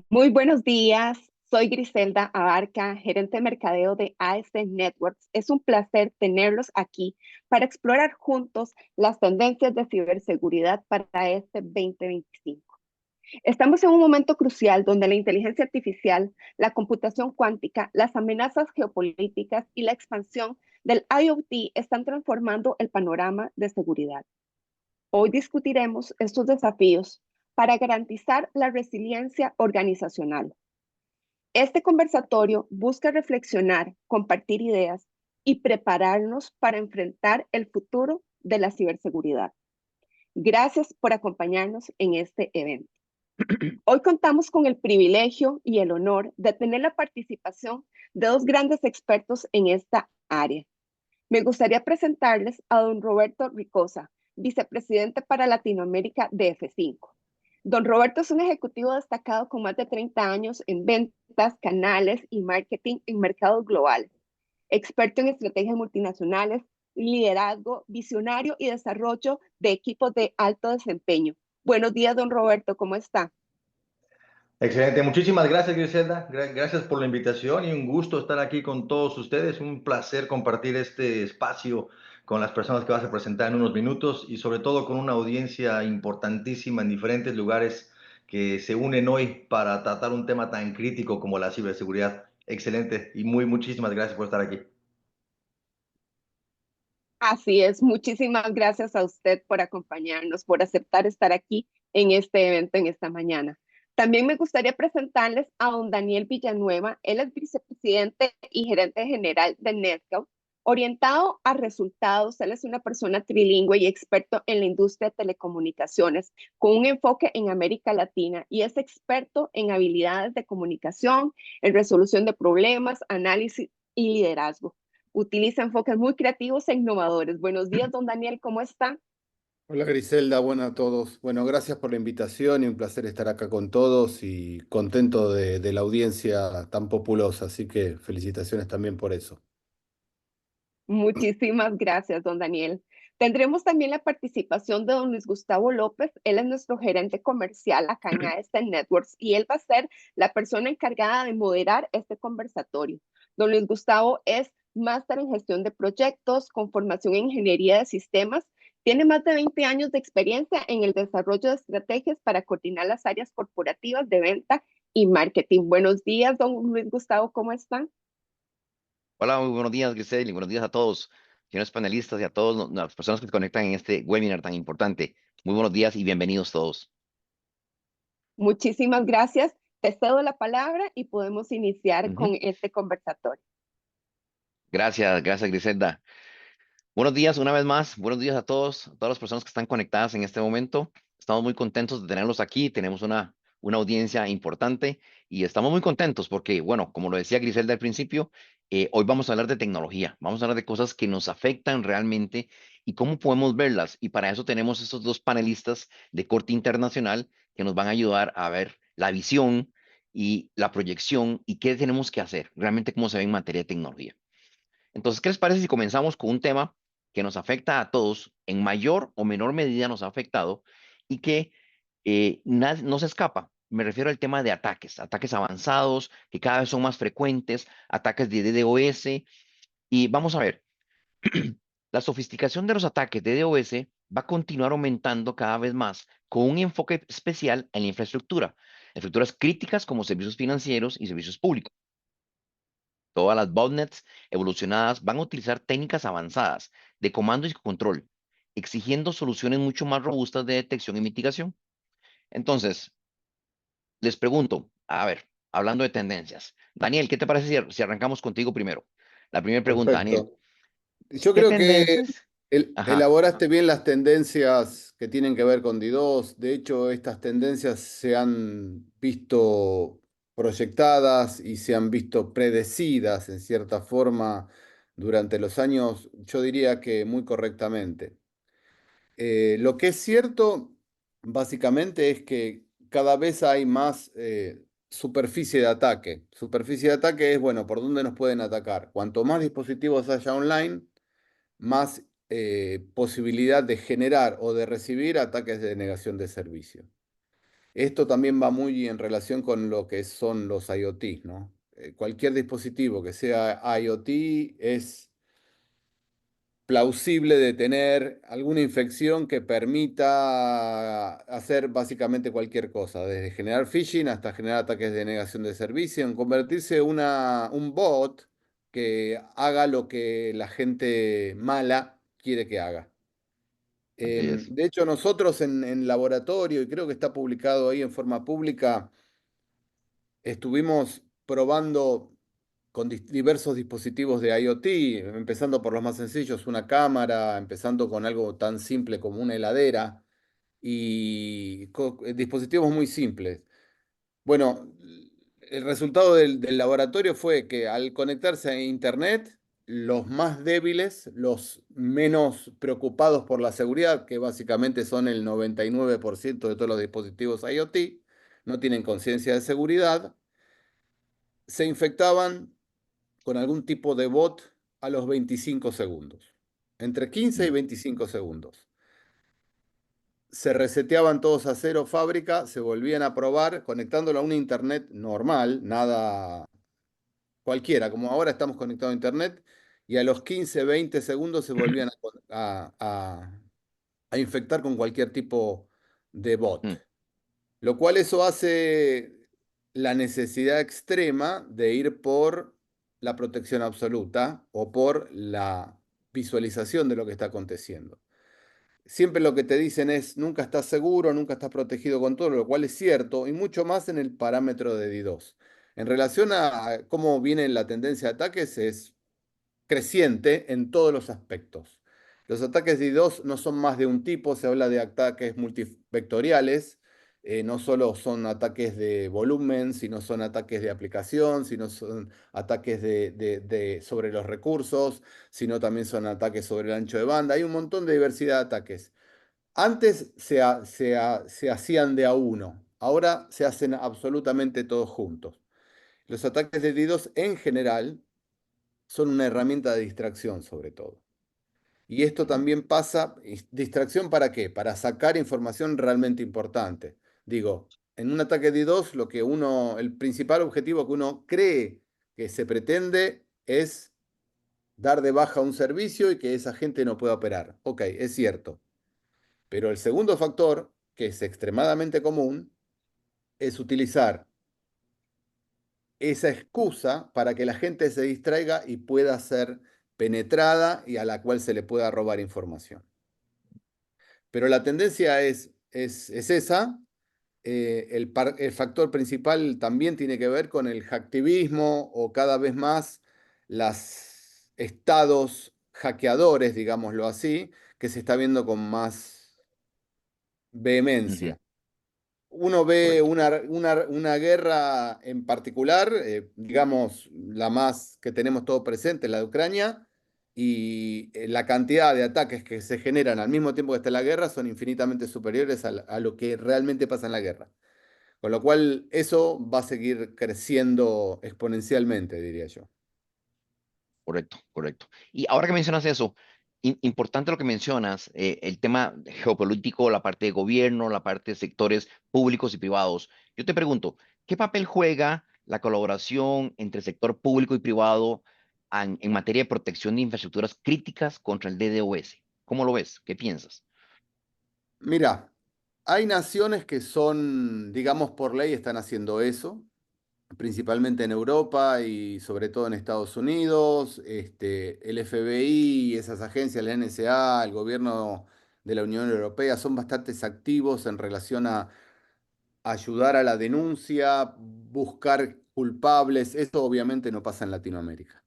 Muy buenos días, soy Griselda Abarca, gerente de mercadeo de AS Networks. Es un placer tenerlos aquí para explorar juntos las tendencias de ciberseguridad para este 2025. Estamos en un momento crucial donde la inteligencia artificial, la computación cuántica, las amenazas geopolíticas y la expansión del IoT están transformando el panorama de seguridad. Hoy discutiremos estos desafíos para garantizar la resiliencia organizacional. Este conversatorio busca reflexionar, compartir ideas y prepararnos para enfrentar el futuro de la ciberseguridad. Gracias por acompañarnos en este evento. Hoy contamos con el privilegio y el honor de tener la participación de dos grandes expertos en esta área. Me gustaría presentarles a don Roberto Ricosa, vicepresidente para Latinoamérica de F5. Don Roberto es un ejecutivo destacado con más de 30 años en ventas, canales y marketing en mercados globales, experto en estrategias multinacionales, liderazgo, visionario y desarrollo de equipos de alto desempeño. Buenos días, don Roberto, ¿cómo está? Excelente, muchísimas gracias, Griselda. Gracias por la invitación y un gusto estar aquí con todos ustedes. Un placer compartir este espacio con las personas que vas a presentar en unos minutos y sobre todo con una audiencia importantísima en diferentes lugares que se unen hoy para tratar un tema tan crítico como la ciberseguridad. Excelente y muchísimas gracias por estar aquí. Así es, muchísimas gracias a usted por acompañarnos, por aceptar estar aquí en este evento en esta mañana. También me gustaría presentarles a don Daniel Villanueva. Él es vicepresidente y gerente general de NetScout. Orientado a resultados, él es una persona trilingüe y experto en la industria de telecomunicaciones, con un enfoque en América Latina, y es experto en habilidades de comunicación, en resolución de problemas, análisis y liderazgo. Utiliza enfoques muy creativos e innovadores. Buenos días, don Daniel, ¿cómo está? Hola Griselda, bueno a todos. Bueno, gracias por la invitación y un placer estar acá con todos y contento de la audiencia tan populosa, así que felicitaciones también por eso. Muchísimas gracias, don Daniel. Tendremos también la participación de don Luis Gustavo López. Él es nuestro gerente comercial acá en AS Networks y él va a ser la persona encargada de moderar este conversatorio. Don Luis Gustavo es máster en gestión de proyectos con formación en ingeniería de sistemas. Tiene más de 20 años de experiencia en el desarrollo de estrategias para coordinar las áreas corporativas de venta y marketing. Buenos días, don Luis Gustavo, ¿cómo están? Hola, muy buenos días, Giselle, y buenos días a todos, señores panelistas y a todas las personas que se conectan en este webinar tan importante. Muy buenos días y bienvenidos todos. Muchísimas gracias. Te cedo la palabra y podemos iniciar Ujú. con este conversatorio. Gracias, Griselda. Buenos días una vez más, buenos días a todas las personas que están conectadas en este momento. Estamos muy contentos de tenerlos aquí, tenemos una audiencia importante y estamos muy contentos porque, bueno, como lo decía Griselda al principio, hoy vamos a hablar de tecnología, vamos a hablar de cosas que nos afectan realmente y cómo podemos verlas. Y para eso tenemos estos dos panelistas de corte internacional que nos van a ayudar a ver la visión y la proyección y qué tenemos que hacer, realmente cómo se ve en materia de tecnología. Entonces, ¿qué les parece si comenzamos con un tema que nos afecta a todos, en mayor o menor medida nos ha afectado y que no se escapa? Me refiero al tema de ataques, ataques avanzados que cada vez son más frecuentes, ataques de DDoS. Y vamos a ver, la sofisticación de los ataques de DDoS va a continuar aumentando cada vez más con un enfoque especial en la infraestructuras críticas como servicios financieros y servicios públicos. Todas las botnets evolucionadas van a utilizar técnicas avanzadas de comando y control, exigiendo soluciones mucho más robustas de detección y mitigación. Entonces, les pregunto, a ver, hablando de tendencias, Daniel, ¿qué te parece si arrancamos contigo primero? La primera pregunta, Daniel, Perfecto. Yo ¿qué creo que tendencias? Ajá, elaboraste bien las tendencias que tienen que ver con DDoS. De hecho, estas tendencias se han visto proyectadas y se han visto predecidas en cierta forma durante los años, yo diría que muy correctamente. Lo que es cierto, básicamente, es que cada vez hay más superficie de ataque. Superficie de ataque es, bueno, por dónde nos pueden atacar. Cuanto más dispositivos haya online, más posibilidad de generar o de recibir ataques de negación de servicio. Esto también va muy en relación con lo que son los IoT, ¿no? Cualquier dispositivo que sea IoT es plausible de tener alguna infección que permita hacer básicamente cualquier cosa, desde generar phishing hasta generar ataques de negación de servicio, en convertirse en un bot que haga lo que la gente mala quiere que haga. Así es. De hecho, nosotros en laboratorio, y creo que está publicado ahí en forma pública, estuvimos probando con diversos dispositivos de IoT, empezando por los más sencillos, una cámara, empezando con algo tan simple como una heladera y dispositivos muy simples. Bueno, el resultado del laboratorio fue que al conectarse a Internet, los más débiles, los menos preocupados por la seguridad, que básicamente son el 99% de todos los dispositivos IoT, no tienen conciencia de seguridad, se infectaban con algún tipo de bot a los 25 segundos, entre 15 y Mm, 25 segundos. Se reseteaban todos a cero fábrica, se volvían a probar conectándolo a una internet normal, nada cualquiera, como ahora estamos conectados a internet, y a los 15, 20 segundos se volvían a infectar con cualquier tipo de bot. mm, Lo cual eso hace la necesidad extrema de ir por la protección absoluta o por la visualización de lo que está aconteciendo. Siempre lo que te dicen es nunca estás seguro, nunca estás protegido con todo, lo cual es cierto, y mucho más en el parámetro de DDoS. En relación a cómo viene la tendencia de ataques, es creciente en todos los aspectos. Los ataques de DDoS no son más de un tipo, se habla de ataques multivectoriales, no solo son ataques de volumen, sino son ataques de aplicación, sino son ataques sobre los recursos, sino también son ataques sobre el ancho de banda. Hay un montón de diversidad de ataques. Antes se hacían de a uno, ahora se hacen absolutamente todos juntos. Los ataques de DDoS en general son una herramienta de distracción sobre todo. Y esto mm, también pasa, ¿distracción para qué? Para sacar información realmente importante. Digo, en un ataque DDoS, el principal objetivo que uno cree que se pretende es dar de baja un servicio y que esa gente no pueda operar. Ok, es cierto. Pero el segundo factor, que es extremadamente común, es utilizar esa excusa para que la gente se distraiga y pueda ser penetrada y a la cual se le pueda robar información. Pero la tendencia es esa. El factor principal también tiene que ver con el hacktivismo o cada vez más los estados hackeadores, digámoslo así, que se está viendo con más ujú, vehemencia. Uno ve correcto. una guerra en particular, digamos, la más que tenemos todo presente, la de Ucrania, y la cantidad de ataques que se generan al mismo tiempo que está la guerra son infinitamente superiores a lo que realmente pasa en la guerra. Con lo cual, eso va a seguir creciendo exponencialmente, diría yo. Correcto, correcto. Y ahora que mencionas eso, importante lo que mencionas, el tema geopolítico, la parte de gobierno, la parte de sectores públicos y privados. Yo te pregunto, ¿qué papel juega la colaboración entre el sector público y privado en materia de protección de infraestructuras críticas contra el DDoS? ¿Cómo lo ves? ¿Qué piensas? Mira, hay naciones que son, digamos, por ley están haciendo eso, principalmente en Europa y sobre todo en Estados Unidos, el FBI, esas agencias, la NSA, el gobierno de la Unión Europea, son bastante activos en relación a ayudar a la denuncia, buscar culpables. Eso obviamente no pasa en Latinoamérica.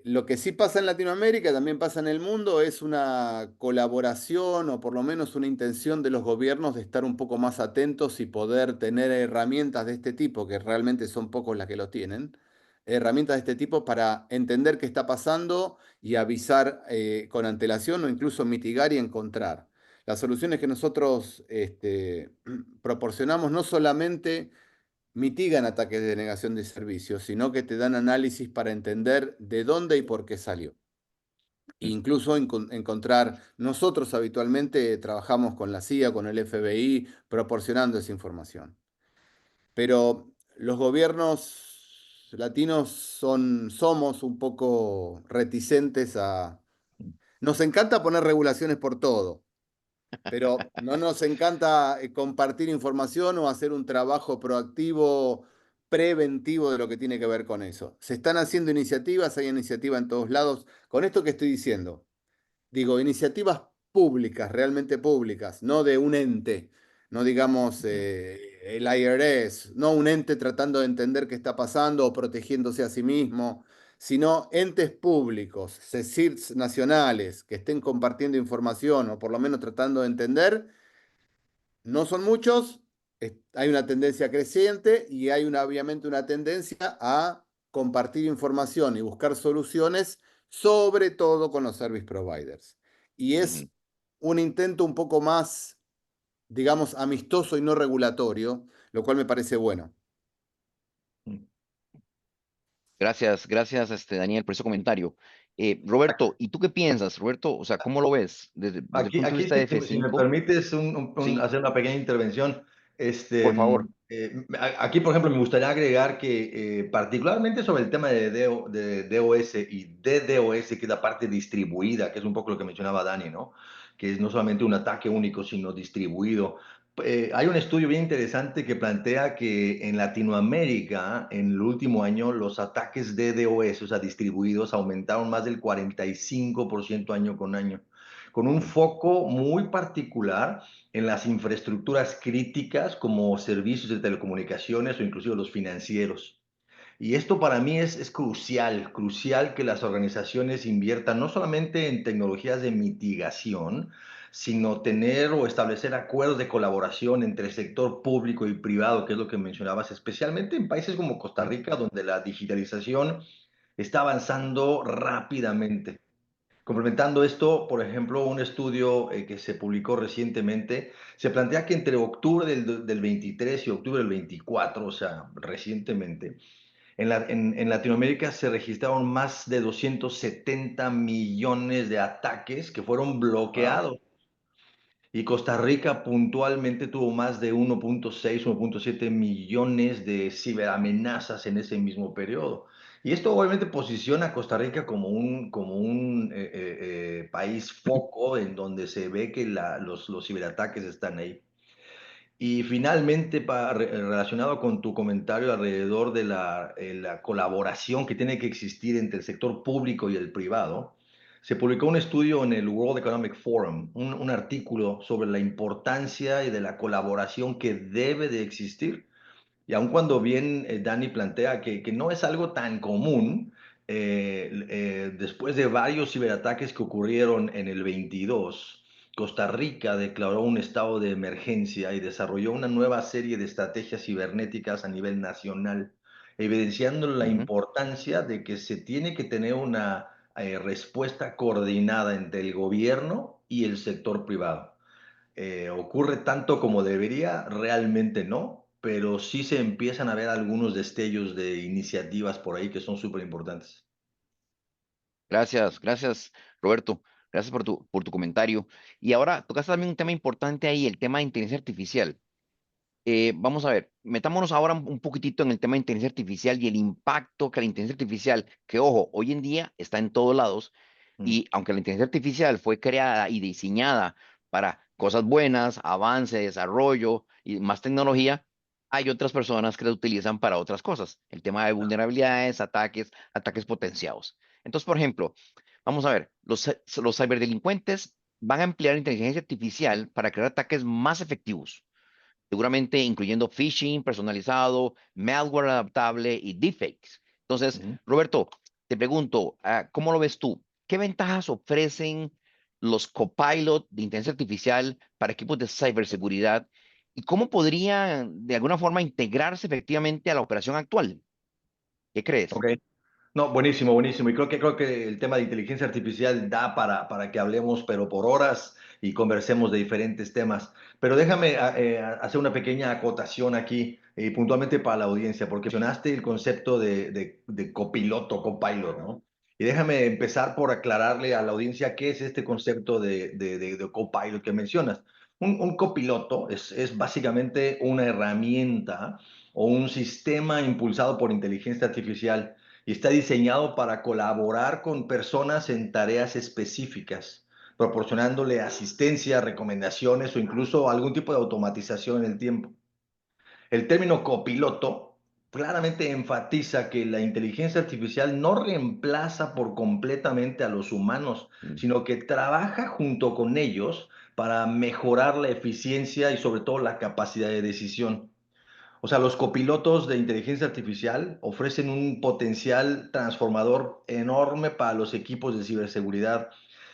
Lo que sí pasa en Latinoamérica, también pasa en el mundo, es una colaboración o por lo menos una intención de los gobiernos de estar un poco más atentos y poder tener herramientas de este tipo, que realmente son pocos las que lo tienen, herramientas de este tipo para entender qué está pasando y avisar con antelación o incluso mitigar y encontrar. Las soluciones que nosotros proporcionamos no solamente mitigan ataques de negación de servicios, sino que te dan análisis para entender de dónde y por qué salió. Incluso encontrar, nosotros habitualmente trabajamos con la CIA, con el FBI, proporcionando esa información. Pero los gobiernos latinos somos un poco reticentes a... Nos encanta poner regulaciones por todo, pero no nos encanta compartir información o hacer un trabajo proactivo, preventivo de lo que tiene que ver con eso. Se están haciendo iniciativas, hay iniciativas en todos lados. Con esto que estoy diciendo, digo, iniciativas públicas, realmente públicas, no de un ente, no digamos el IRS, no un ente tratando de entender qué está pasando o protegiéndose a sí mismo, sino entes públicos, CSIRTs nacionales, que estén compartiendo información o por lo menos tratando de entender. No son muchos, hay una tendencia creciente y hay obviamente una tendencia a compartir información y buscar soluciones, sobre todo con los service providers. Y es Ujú. un intento un poco más, digamos, amistoso y no regulatorio, lo cual me parece bueno. Gracias, gracias, Daniel, por ese comentario. Roberto, ¿y tú qué piensas, Roberto? O sea, ¿cómo lo ves desde el Aquí, punto de aquí vista de si me F5? permites Sí, hacer una pequeña intervención, por favor. aquí, por ejemplo, me gustaría agregar que particularmente sobre el tema de DOS y DDoS, que es la parte distribuida, que es un poco lo que mencionaba Dani, ¿no? Que es no solamente un ataque único, sino distribuido. Hay un estudio bien interesante que plantea que en Latinoamérica, en el último año, los ataques DDoS, o sea, distribuidos, aumentaron más del 45% año con año, con un foco muy particular en las infraestructuras críticas como servicios de telecomunicaciones o inclusive los financieros. Y esto para mí es crucial, crucial que las organizaciones inviertan no solamente en tecnologías de mitigación, sino tener o establecer acuerdos de colaboración entre el sector público y privado, que es lo que mencionabas, especialmente en países como Costa Rica, donde la digitalización está avanzando rápidamente. Complementando esto, por ejemplo, un estudio que se publicó recientemente, se plantea que entre octubre del 23 y octubre del 24, o sea, recientemente, en Latinoamérica se registraron más de 270 millones de ataques que fueron Wow. bloqueados. Y Costa Rica puntualmente tuvo más de 1.6, 1.7 millones de ciberamenazas en ese mismo periodo. Y esto obviamente posiciona a Costa Rica como un país foco en donde se ve que los ciberataques están ahí. Y finalmente, relacionado con tu comentario alrededor de la colaboración que tiene que existir entre el sector público y el privado, se publicó un estudio en el World Economic Forum, un artículo sobre la importancia y de la colaboración que debe de existir. Y aun cuando bien Dani plantea que no es algo tan común, después de varios ciberataques que ocurrieron en el 22, Costa Rica declaró un estado de emergencia y desarrolló una nueva serie de estrategias cibernéticas a nivel nacional, evidenciando la Ujú. importancia de que se tiene que tener una respuesta coordinada entre el gobierno y el sector privado. ¿Ocurre tanto como debería? Realmente no, pero sí se empiezan a ver algunos destellos de iniciativas por ahí que son súper importantes. Gracias, gracias, Roberto. Gracias por tu comentario. Y ahora tocaste también un tema importante ahí, el tema de inteligencia artificial. Vamos a ver, metámonos ahora un poquitito en el tema de inteligencia artificial y el impacto que la inteligencia artificial, que ojo, hoy en día está en todos lados, Mm. y aunque la inteligencia artificial fue creada y diseñada para cosas buenas, avance, desarrollo y más tecnología, hay otras personas que la utilizan para otras cosas. El tema de vulnerabilidades, ataques, ataques potenciados. Entonces, por ejemplo, vamos a ver, los ciberdelincuentes van a emplear inteligencia artificial para crear ataques más efectivos, seguramente incluyendo phishing personalizado, malware adaptable y deepfakes. Entonces, Ujú. Roberto, te pregunto, ¿cómo lo ves tú? ¿Qué ventajas ofrecen los copilot de inteligencia artificial para equipos de ciberseguridad y cómo podrían de alguna forma integrarse efectivamente a la operación actual? ¿Qué crees? Ok. No, buenísimo, buenísimo. Y creo que el tema de inteligencia artificial da para que hablemos, pero por horas y conversemos de diferentes temas. Pero déjame hacer una pequeña acotación aquí, puntualmente para la audiencia, porque mencionaste el concepto de copiloto, copilot, ¿no? Y déjame empezar por aclararle a la audiencia qué es este concepto de copilot que mencionas. Un copiloto es básicamente una herramienta o un sistema impulsado por inteligencia artificial y está diseñado para colaborar con personas en tareas específicas, proporcionándole asistencia, recomendaciones o incluso algún tipo de automatización en el tiempo. El término copiloto claramente enfatiza que la inteligencia artificial no reemplaza por completamente a los humanos, Mm, sino que trabaja junto con ellos para mejorar la eficiencia y sobre todo la capacidad de decisión. O sea, los copilotos de inteligencia artificial ofrecen un potencial transformador enorme para los equipos de ciberseguridad,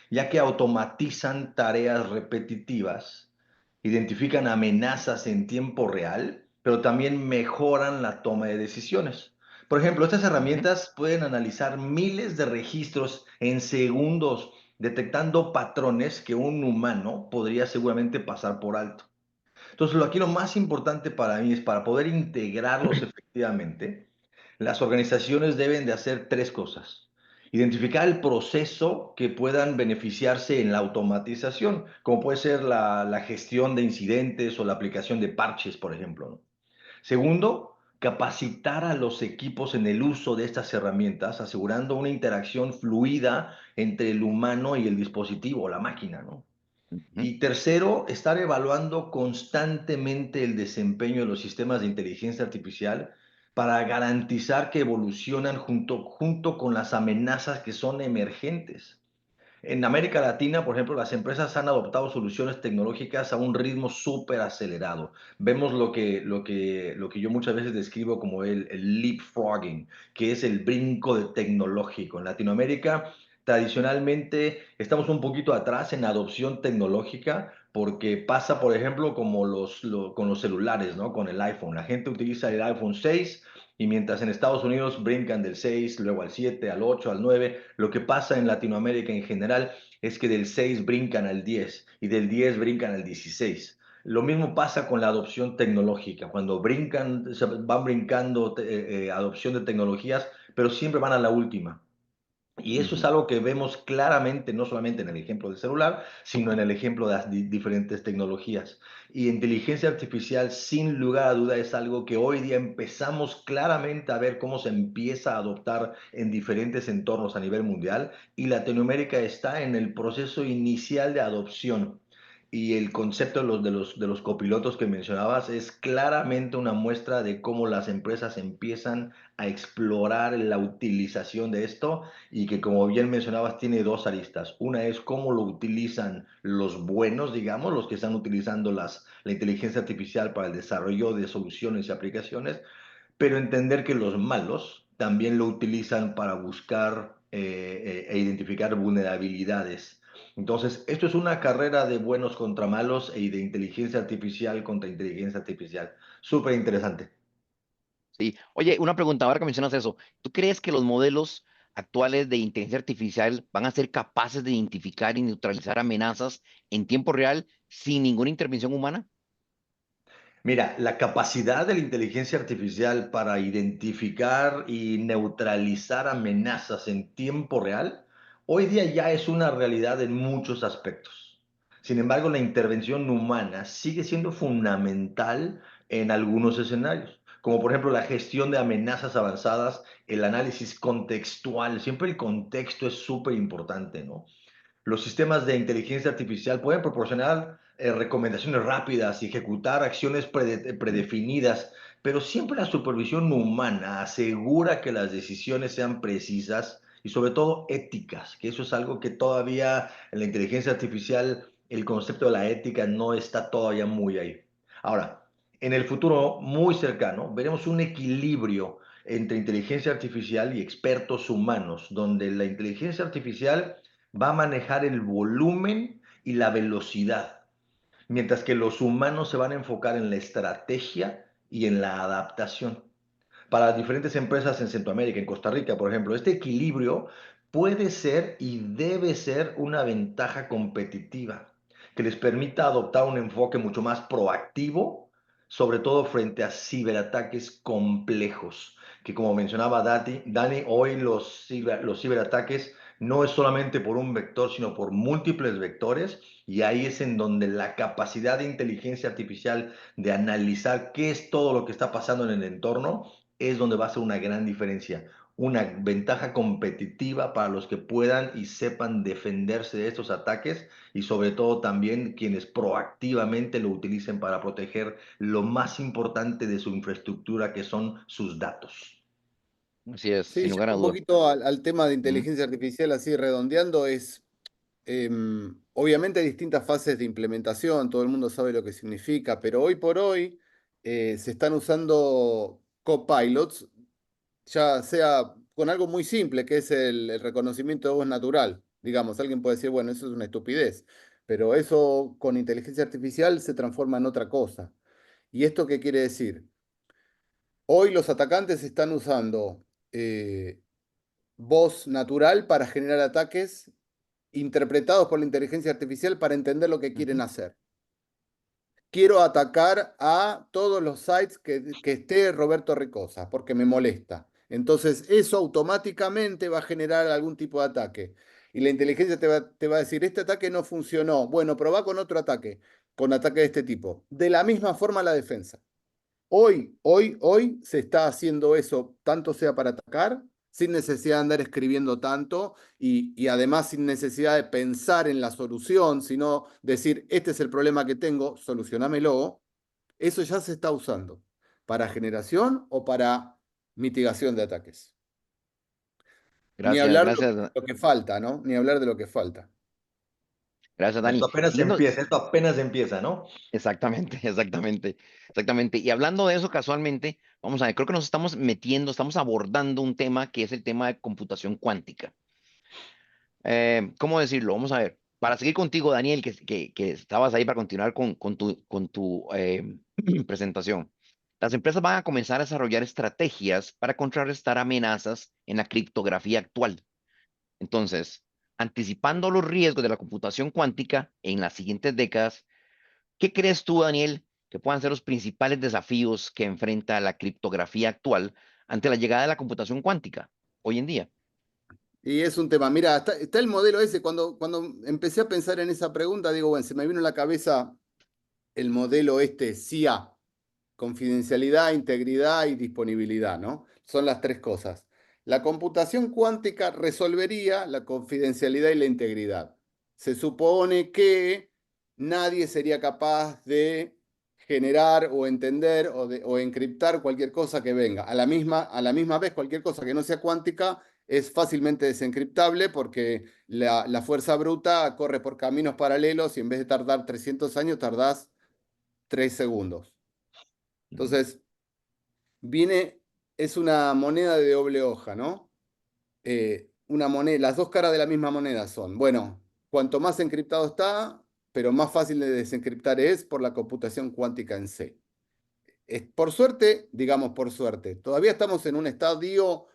ya que automatizan tareas repetitivas, identifican amenazas en tiempo real, pero también mejoran la toma de decisiones. Por ejemplo, estas ujú, herramientas pueden analizar miles de registros en segundos, detectando patrones que un humano podría seguramente pasar por alto. Entonces, aquí lo más importante para mí es para poder integrarlos efectivamente, las organizaciones deben de hacer tres cosas. Identificar el proceso que puedan beneficiarse en la automatización, como puede ser la gestión de incidentes o la aplicación de parches, por ejemplo, ¿no? Segundo, capacitar a los equipos en el uso de estas herramientas, asegurando una interacción fluida entre el humano y el dispositivo, la máquina, ¿no? ujú, Y tercero, estar evaluando constantemente el desempeño de los sistemas de inteligencia artificial para garantizar que evolucionan junto con las amenazas que son emergentes. En América Latina, por ejemplo, las empresas han adoptado soluciones tecnológicas a un ritmo súper acelerado. Vemos lo que yo muchas veces describo como el leapfrogging, que es el brinco de tecnológico. En Latinoamérica, tradicionalmente, estamos un poquito atrás en adopción tecnológica porque pasa, por ejemplo, como con los celulares, ¿no? Con el iPhone. La gente utiliza el iPhone 6 y mientras en Estados Unidos brincan del 6, luego al 7, al 8, al 9, lo que pasa en Latinoamérica en general es que del 6 brincan al 10 y del 10 brincan al 16. Lo mismo pasa con la adopción tecnológica, cuando brincan, van brincando adopción de tecnologías, pero siempre van a la última. Y eso es ujú. algo que vemos claramente, no solamente en el ejemplo del celular, sino en el ejemplo de las diferentes tecnologías. Y inteligencia artificial, sin lugar a duda, es algo que hoy día empezamos claramente a ver cómo se empieza a adoptar en diferentes entornos a nivel mundial. Y Latinoamérica está en el proceso inicial de adopción. Y el concepto de los copilotos que mencionabas es claramente una muestra de cómo las empresas empiezan a explorar la utilización de esto y que como bien mencionabas tiene dos aristas. Una es cómo lo utilizan los buenos, digamos, los que están utilizando la inteligencia artificial para el desarrollo de soluciones y aplicaciones, pero entender que los malos también lo utilizan para buscar e identificar vulnerabilidades. Entonces, esto es una carrera de buenos contra malos y de inteligencia artificial contra inteligencia artificial. Súper interesante. Sí. Oye, una pregunta, ahora que mencionas eso, ¿tú crees que los modelos actuales de inteligencia artificial van a ser capaces de identificar y neutralizar amenazas en tiempo real sin ninguna intervención humana? Mira, la capacidad de la inteligencia artificial para identificar y neutralizar amenazas en tiempo real, hoy día ya es una realidad en muchos aspectos. Sin embargo, la intervención humana sigue siendo fundamental en algunos escenarios, como por ejemplo la gestión de amenazas avanzadas, el análisis contextual. Siempre el contexto es súper importante, ¿no? Los sistemas de inteligencia artificial pueden proporcionar recomendaciones rápidas y ejecutar acciones Mm, predefinidas, pero siempre la supervisión humana asegura que las decisiones sean precisas y sobre todo éticas, que eso es algo que todavía en la inteligencia artificial el concepto de la ética no está todavía muy ahí. Ahora, en el futuro muy cercano veremos un equilibrio entre inteligencia artificial y expertos humanos, donde la inteligencia artificial va a manejar el volumen y la velocidad, mientras que los humanos se van a enfocar en la estrategia y en la adaptación. Para diferentes empresas en Centroamérica, en Costa Rica, por ejemplo, este equilibrio puede ser y debe ser una ventaja competitiva que les permita adoptar un enfoque mucho más proactivo sobre todo frente a ciberataques complejos, que como mencionaba Dani, hoy los ciberataques no es solamente por un vector, sino por múltiples vectores, y ahí es en donde la capacidad de inteligencia artificial de analizar qué es todo lo que está pasando en el entorno es donde va a ser una gran diferencia, una ventaja competitiva para los que puedan y sepan defenderse de estos ataques y sobre todo también quienes proactivamente lo utilicen para proteger lo más importante de su infraestructura, que son sus datos. Así es, Sí, sin lugar a yendo un duda. poquito al tema de Ujú, inteligencia artificial, así redondeando, es obviamente hay distintas fases de implementación, todo el mundo sabe lo que significa, pero hoy por hoy se están usando copilots, ya sea con algo muy simple, que es el reconocimiento de voz natural. Digamos, alguien puede decir, bueno, eso es una estupidez, pero eso con inteligencia artificial se transforma en otra cosa. ¿Y esto qué quiere decir? Hoy los atacantes están usando voz natural para generar ataques interpretados por la inteligencia artificial para entender lo que quieren ujú. hacer. Quiero atacar a todos los sites que esté Roberto Ricosa, porque me molesta. Entonces, eso automáticamente va a generar algún tipo de ataque. Y la inteligencia te va a decir, este ataque no funcionó. Bueno, probá con otro ataque, con ataque de este tipo. De la misma forma la defensa. Hoy se está haciendo eso, tanto sea para atacar, sin necesidad de andar escribiendo tanto y además sin necesidad de pensar en la solución, sino decir, este es el problema que tengo, solucionámelo. Eso ya se está usando para generación o para mitigación de ataques. Ni Gracias, hablar de gracias, lo que falta, ¿no? Ni hablar de lo que falta. gracias, Esto Dani. apenas Siguiendo, empieza, esto apenas empieza, ¿no? exactamente, exactamente, exactamente. Y hablando de eso casualmente, vamos a ver, creo que nos estamos metiendo, estamos abordando un tema que es el tema de computación cuántica. ¿Cómo decirlo? Vamos a ver. Para seguir contigo, Daniel, que estabas ahí para continuar con tu presentación. Las empresas van a comenzar a desarrollar estrategias para contrarrestar amenazas en la criptografía actual. Entonces, anticipando los riesgos de la computación cuántica en las siguientes décadas, ¿qué crees tú, Daniel, que puedan ser los principales desafíos que enfrenta la criptografía actual ante la llegada de la computación cuántica hoy en día? Y es un tema, mira, está el modelo ese, cuando empecé a pensar en esa pregunta, digo, bueno, se me vino a la cabeza el modelo este CIA, confidencialidad, integridad y disponibilidad, ¿no? Son las tres cosas. La computación cuántica resolvería la confidencialidad y la integridad. Se supone que nadie sería capaz de generar o entender o encriptar cualquier cosa que venga. A la misma vez, cualquier cosa que no sea cuántica es fácilmente desencriptable porque la fuerza bruta corre por caminos paralelos y en vez de tardar 300 años, tardás 3 segundos. Ujú. Entonces, viene, es una moneda de doble hoja, ¿no? Una moneda, las dos caras de la misma moneda son, bueno, cuanto más encriptado está, pero más fácil de desencriptar es por la computación cuántica en C. Por suerte, digamos por suerte, todavía estamos en un estadio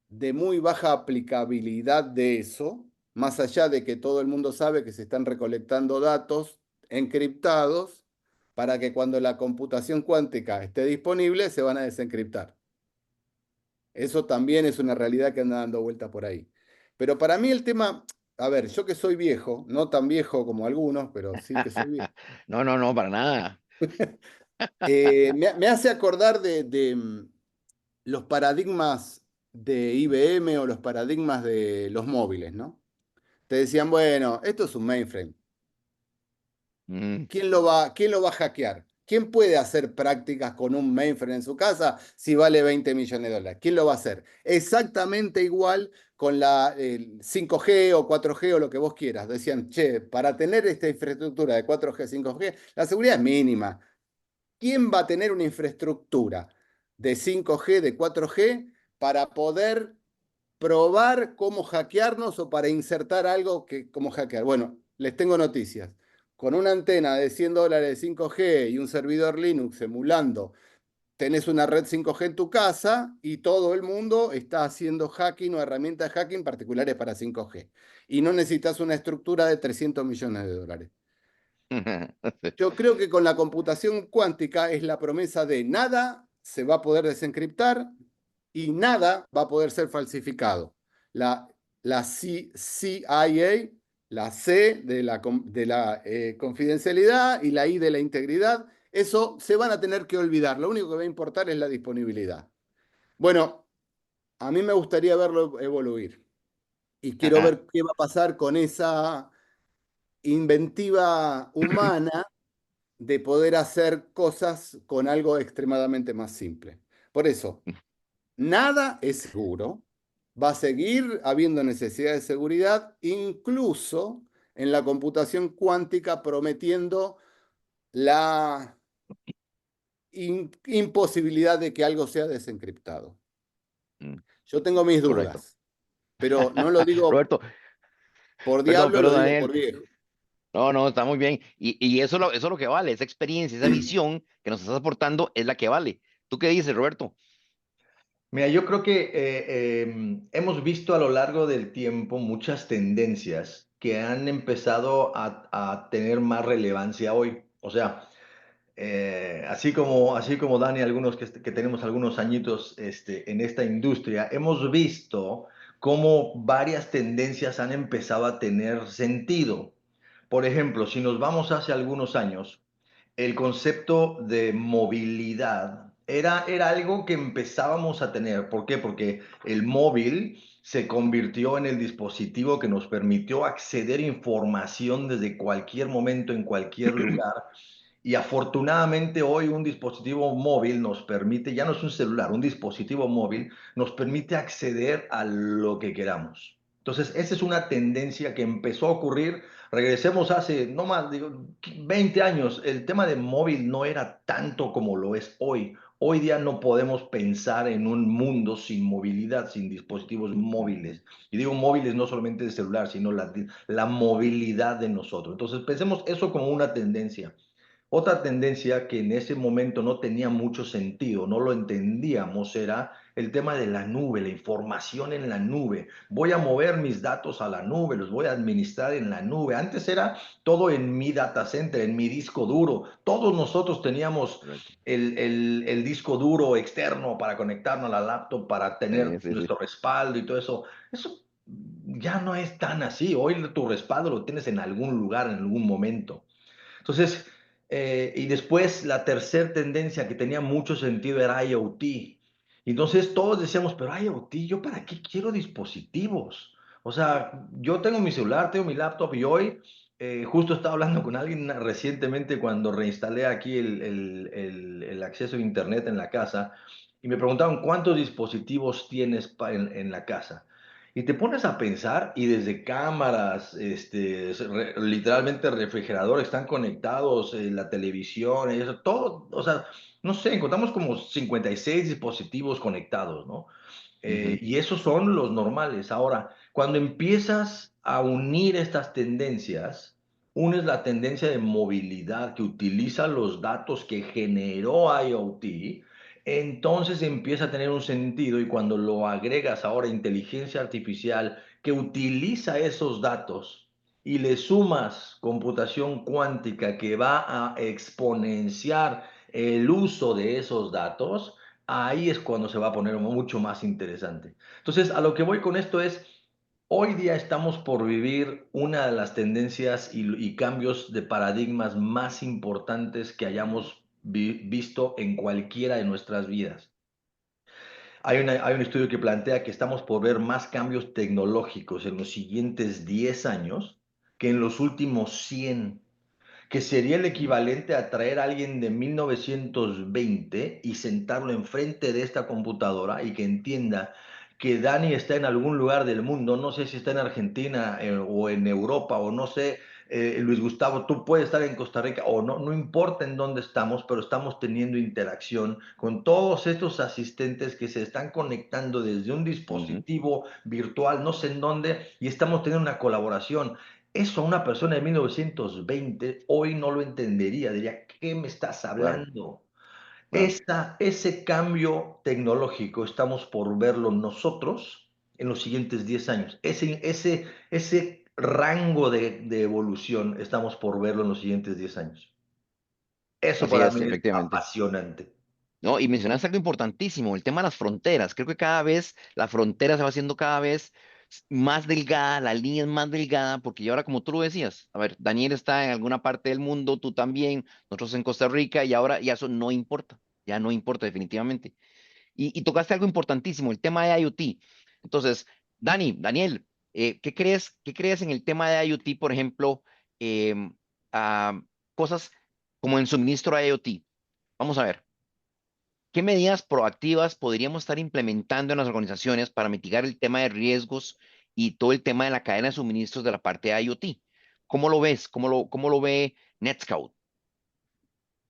de muy baja aplicabilidad de eso, más allá de que todo el mundo sabe que se están recolectando datos encriptados para que cuando la computación cuántica esté disponible se van a desencriptar. Eso también es una realidad que anda dando vuelta por ahí. Pero para mí el tema, a ver, yo que soy viejo, no tan viejo como algunos, pero sí que soy viejo, No, no, no, para nada. me hace acordar de los paradigmas de IBM o los paradigmas de los móviles, ¿no? Te decían, bueno, esto es un mainframe. Mm, Quién lo va a hackear? ¿Quién puede hacer prácticas con un mainframe en su casa si vale 20 millones de dólares? ¿Quién lo va a hacer? Exactamente igual con la 5G o 4G o lo que vos quieras. Decían, che, para tener esta infraestructura de 4G, 5G, la seguridad es mínima. ¿Quién va a tener una infraestructura de 5G, de 4G, para poder probar cómo hackearnos o para insertar algo que cómo hackear? Bueno, les tengo noticias. Con una antena de $100 de 5G y un servidor Linux emulando, tenés una red 5G en tu casa y todo el mundo está haciendo hacking o herramientas de hacking particulares para 5G. Y no necesitas una estructura de 300 millones de dólares. Yo creo que con la computación cuántica es la promesa de nada se va a poder desencriptar y nada va a poder ser falsificado. La, la CIA, la C de la confidencialidad y la I de la integridad, eso se van a tener que olvidar. Lo único que va a importar es la disponibilidad. Bueno, a mí me gustaría verlo evoluir y quiero Ajá. ver qué va a pasar con esa inventiva humana de poder hacer cosas con algo extremadamente más simple. Por eso, nada es seguro, va a seguir habiendo necesidad de seguridad, incluso en la computación cuántica, prometiendo la imposibilidad de que algo sea desencriptado. Mm, Yo tengo mis correcto. dudas, pero no lo digo Roberto, por perdón, diablo, lo perdón, digo Daniel. por viejo. No, no, está muy bien. Y eso es lo que vale, esa experiencia, esa visión que nos estás aportando es la que vale. ¿Tú qué dices, Roberto? Mira, yo creo que hemos visto a lo largo del tiempo muchas tendencias que han empezado a tener más relevancia hoy. O sea, así como Dani, algunos que tenemos algunos añitos en esta industria, hemos visto cómo varias tendencias han empezado a tener sentido. Por ejemplo, si nos vamos hace algunos años, el concepto de movilidad era algo que empezábamos a tener. ¿Por qué? Porque el móvil se convirtió en el dispositivo que nos permitió acceder a información desde cualquier momento, en cualquier lugar. Y afortunadamente hoy un dispositivo móvil nos permite, ya no es un celular, un dispositivo móvil nos permite acceder a lo que queramos. Entonces, esa es una tendencia que empezó a ocurrir. Regresemos hace, no más, digo, 20 años, el tema de móvil no era tanto como lo es hoy. Hoy día no podemos pensar en un mundo sin movilidad, sin dispositivos móviles. Y digo móviles no solamente de celular, sino la movilidad de nosotros. Entonces, pensemos eso como una tendencia. Otra tendencia que en ese momento no tenía mucho sentido, no lo entendíamos, era el tema de la nube, la información en la nube. Voy a mover mis datos a la nube, los voy a administrar en la nube. Antes era todo en mi data center, en mi disco duro. Todos nosotros teníamos Correcto. el disco duro externo para conectarnos a la laptop, para tener Sí, sí. nuestro respaldo y todo eso. Eso ya no es tan así. Hoy tu respaldo lo tienes en algún lugar, en algún momento. Entonces, y después la tercera tendencia que tenía mucho sentido era IoT. Entonces todos decíamos, pero IoT, ¿yo para qué quiero dispositivos? O sea, yo tengo mi celular, tengo mi laptop y hoy justo estaba hablando con alguien recientemente cuando reinstalé aquí el acceso a Internet en la casa y me preguntaban cuántos dispositivos tienes en la casa. Y te pones a pensar y desde cámaras, literalmente refrigeradores están conectados, la televisión, eso, todo, o sea, no sé, encontramos como 56 dispositivos conectados, ¿no? Ujú, Y esos son los normales. Ahora, cuando empiezas a unir estas tendencias, unes la tendencia de movilidad que utiliza los datos que generó IoT, entonces empieza a tener un sentido y cuando lo agregas ahora a inteligencia artificial que utiliza esos datos y le sumas computación cuántica que va a exponenciar el uso de esos datos, ahí es cuando se va a poner mucho más interesante. Entonces, a lo que voy con esto es, hoy día estamos por vivir una de las tendencias y cambios de paradigmas más importantes que hayamos visto en cualquiera de nuestras vidas. Hay un estudio que plantea que estamos por ver más cambios tecnológicos en los siguientes 10 años que en los últimos 100, que sería el mm, equivalente a traer a alguien de 1920 y sentarlo enfrente de esta computadora y que entienda que Dani está en algún lugar del mundo, no sé si está en Argentina o en Europa o no sé, Luis Gustavo, tú puedes estar en Costa Rica o no, no importa en dónde estamos, pero estamos teniendo interacción con todos estos asistentes que se están conectando desde un ujú. dispositivo virtual, no sé en dónde, y estamos teniendo una colaboración. Eso una persona de 1920 hoy no lo entendería, diría, ¿qué me estás Claro, hablando? claro. Ese cambio tecnológico estamos por verlo nosotros en los siguientes 10 años. Ese rango de evolución estamos por verlo en los siguientes 10 años. Eso Así para es, mí es efectivamente. apasionante. ¿No? Y mencionaste algo importantísimo, el tema de las fronteras. Creo que cada vez la frontera se va haciendo cada vez más delgada, la línea es más delgada, porque ya ahora, como tú lo decías, a ver, Daniel está en alguna parte del mundo, tú también, nosotros en Costa Rica, y ahora ya eso no importa, ya no importa definitivamente. Y tocaste algo importantísimo, el tema de IoT. Entonces, Daniel, qué crees en el tema de IoT, por ejemplo, em, ah, cosas como en suministro de IoT? Vamos a ver. ¿Qué medidas proactivas podríamos estar implementando en las organizaciones para mitigar el tema de riesgos y todo el tema de la cadena de suministros de la parte de IoT? ¿Cómo lo ves? Cómo lo ve NetScout?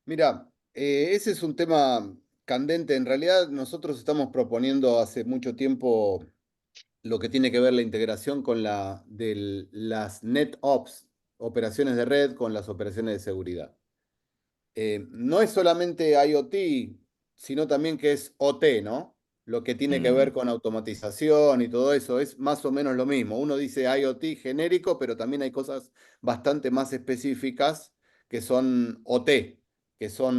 Mira, ese es un tema candente. En realidad, nosotros estamos proponiendo hace mucho tiempo lo que tiene que ver la integración con las NetOps, operaciones de red con las operaciones de seguridad. No es solamente IoT, sino también que es OT, ¿no? Lo que tiene que ver Mm. con automatización y todo eso es más o menos lo mismo. Uno dice IoT genérico, pero también hay cosas bastante más específicas que son OT,